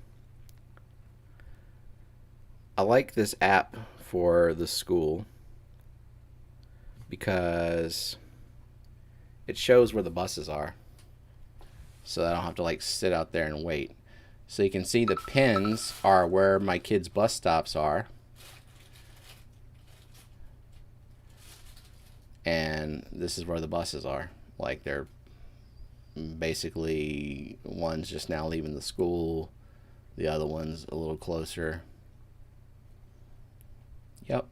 S1: I like this app for the school because it shows where the buses are, so I don't have to like sit out there and wait. So you can see the pins are where my kids' bus stops are. And this is where the buses are. Like, they're basically, one's just now leaving the school, the other one's a little closer. Yep.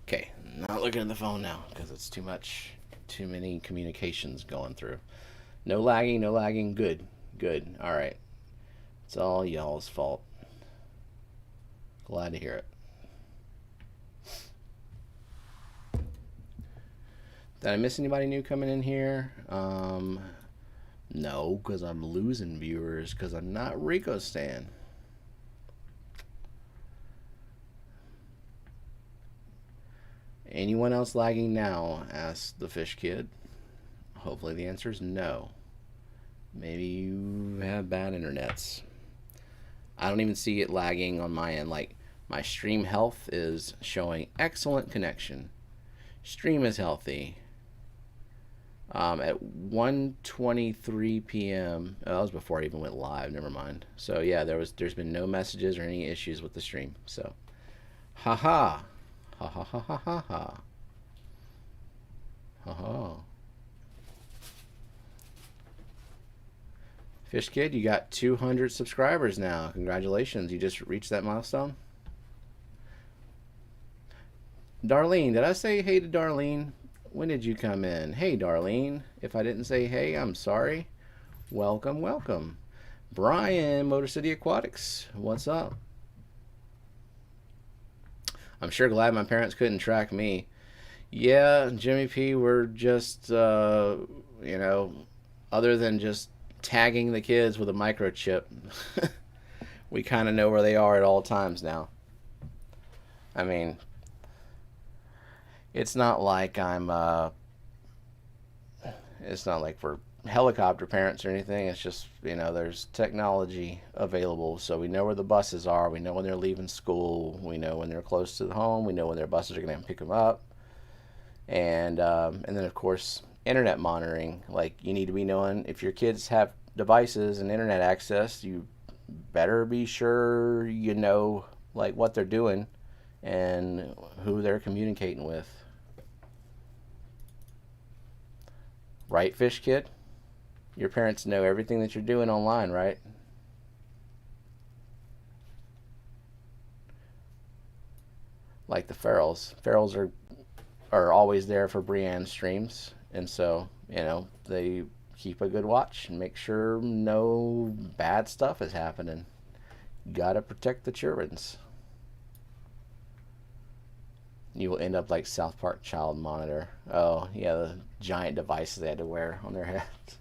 S1: Okay, not looking at the phone now because it's too many communications going through. No lagging, no lagging. Good, good. All right. It's all y'all's fault. Glad to hear it. Did I miss anybody new coming in here? No, because I'm losing viewers because I'm not Rico Stan. Anyone else lagging now? Asked the Fish Kid. Hopefully the answer is no. Maybe you have bad internets. I don't even see it lagging on my end. Like, my stream health is showing excellent connection. Stream is healthy. At 1:23 p.m. Oh, that was before I even went live. Never mind. So yeah, there's been no messages or any issues with the stream. So, haha, Ha ha ha ha ha ha. Ha ha. Fish Kid, you got 200 subscribers now. Congratulations. You just reached that milestone. Darlene, did I say hey to Darlene? When did you come in? Hey, Darlene. If I didn't say hey, I'm sorry. Welcome, welcome. Brian, Motor City Aquatics. What's up? I'm sure glad my parents couldn't track me. Yeah, Jimmy P, we're just, you know, other than just tagging the kids with a microchip, we kind of know where they are at all times now. I mean, it's not like it's not like we're helicopter parents or anything. It's just, you know, there's technology available, so we know where the buses are. We know when they're leaving school. We know when they're close to the home. We know when their buses are going to pick them up. And then, of course, internet monitoring. Like, you need to be knowing if your kids have devices and internet access, you better be sure you know, like, what they're doing and who they're communicating with. Right, Fish Kid? Your parents know everything that you're doing online, right? Like the Ferals. Ferals are always there for Brienne's streams, and so, you know, they keep a good watch and make sure no bad stuff is happening. Gotta protect the childrens. You will end up like South Park Child Monitor. Oh, yeah, the giant devices they had to wear on their heads.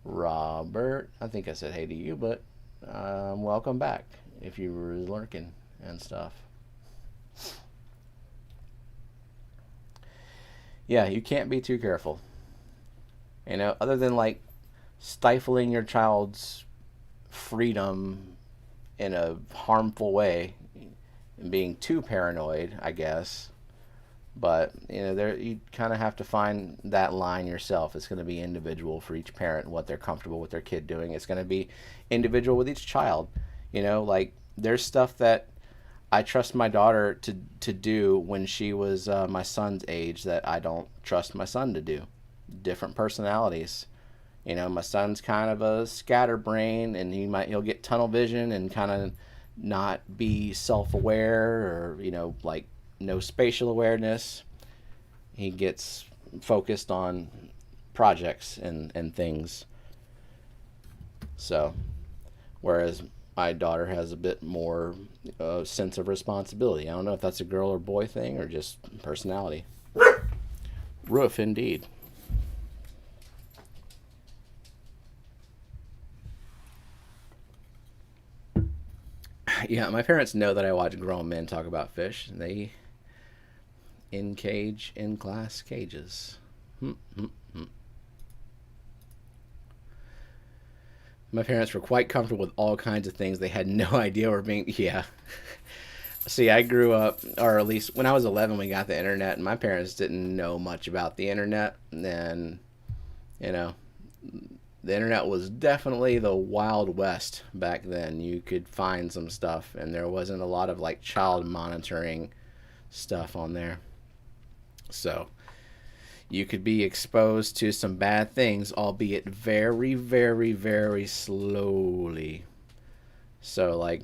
S1: Robert, I think I said hey to you, but welcome back if you were lurking and stuff. Yeah, you can't be too careful. You know, other than like stifling your child's freedom in a harmful way and being too paranoid, I guess. But, you know, there you kind of have to find that line yourself. It's going to be individual for each parent, what they're comfortable with their kid doing. It's going to be individual with each child. You know, like there's stuff that I trust my daughter to do when she was my son's age that I don't trust my son to do. Different personalities. You know, my son's kind of a scatterbrain, and he'll get tunnel vision and kind of not be self-aware, or, you know, like no spatial awareness. He gets focused on projects and things. So, whereas my daughter has a bit more sense of responsibility. I don't know if that's a girl or boy thing or just personality. Roof, indeed. Yeah, my parents know that I watch grown men talk about fish. They in cage, in glass cages. My parents were quite comfortable with all kinds of things. They had no idea were being. Yeah. See, I grew up, or at least when I was 11, we got the internet, and my parents didn't know much about the internet. And, you know, the internet was definitely the Wild West back then. You could find some stuff, and there wasn't a lot of like child monitoring stuff on there. So you could be exposed to some bad things, albeit very, very, very slowly. So, like,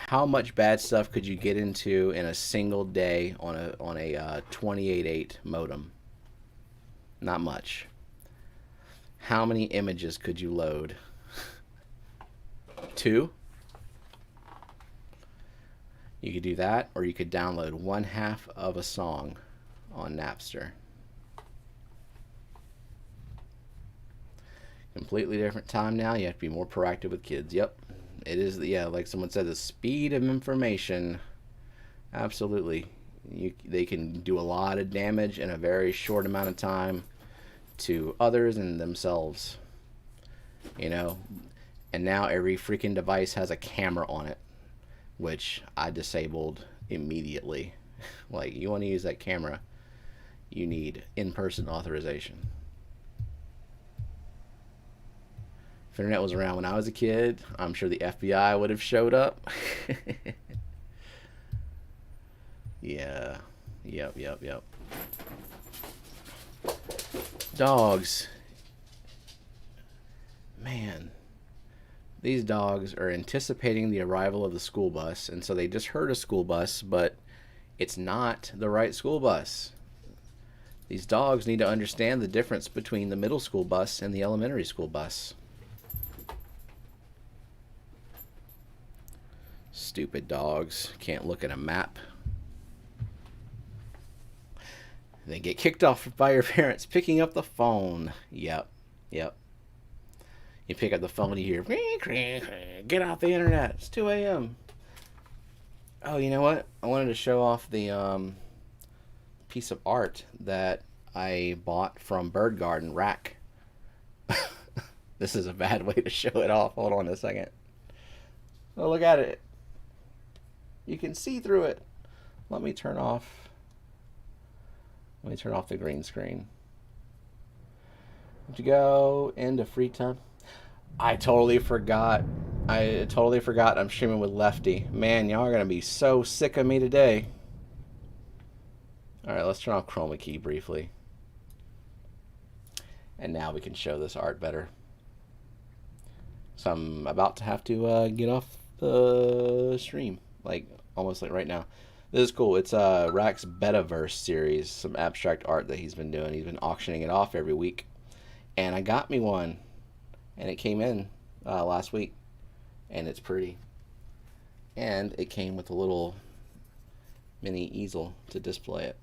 S1: how much bad stuff could you get into in a single day on a 28.8 modem? Not much. How many images could you load? 2? You could do that, or you could download 1/2 of a song on Napster. Completely different time now. You have to be more proactive with kids. Yep. It is, yeah, like someone said, the speed of information. Absolutely. They can do a lot of damage in a very short amount of time to others and themselves. You know? And now every freaking device has a camera on it, which I disabled immediately. Like, you want to use that camera, you need in-person authorization. If internet was around when I was a kid, I'm sure the FBI would have showed up. Yeah. Yep. Dogs. Man. These dogs are anticipating the arrival of the school bus, and so they just heard a school bus, but it's not the right school bus. These dogs need to understand the difference between the middle school bus and the elementary school bus. Stupid dogs can't look at a map. They get kicked off by your parents picking up the phone. Yep. You pick up the phone, you hear, get off the internet. It's 2 a.m. Oh, you know what? I wanted to show off the piece of art that I bought from Bird Garden Rack. This is a bad way to show it off. Hold on a second. Oh, look at it. You can see through it. Let me turn off the green screen. To go into free time. I totally forgot I'm streaming with Lefty. Man, y'all are going to be so sick of me today. Alright, let's turn off chroma key briefly. And now we can show this art better. So I'm about to have to get off the stream. Like, almost like right now. This is cool. It's Rack's Bettaverse series. Some abstract art that he's been doing. He's been auctioning it off every week. And I got me one. And it came in last week. And it's pretty. And it came with a little mini easel to display it.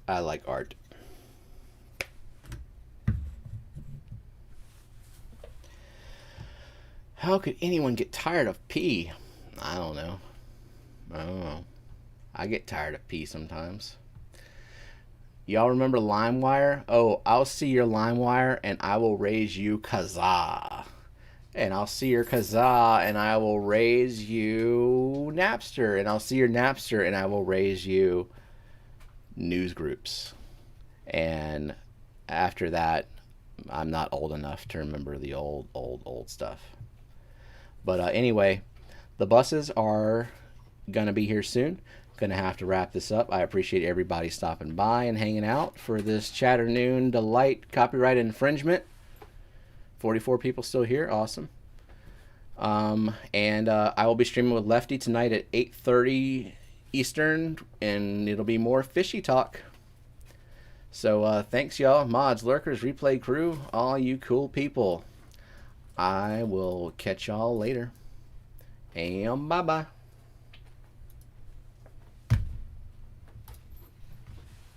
S1: I like art. How could anyone get tired of pee? I don't know. I get tired of pee sometimes. Y'all remember LimeWire? Oh, I'll see your LimeWire and I will raise you Kazaa. And I'll see your Kazaa and I will raise you Napster. And I'll see your Napster and I will raise you news groups. And after that, I'm not old enough to remember the old stuff. But anyway, the buses are going to be here soon. Going to have to wrap this up. I appreciate everybody stopping by and hanging out for this Chatternoon Delight copyright infringement. 44 people still here. Awesome. And I will be streaming with Lefty tonight at 8:30 Eastern, and it'll be more fishy talk. So thanks, y'all. Mods, lurkers, replay crew, all you cool people. I will catch y'all later. And bye-bye.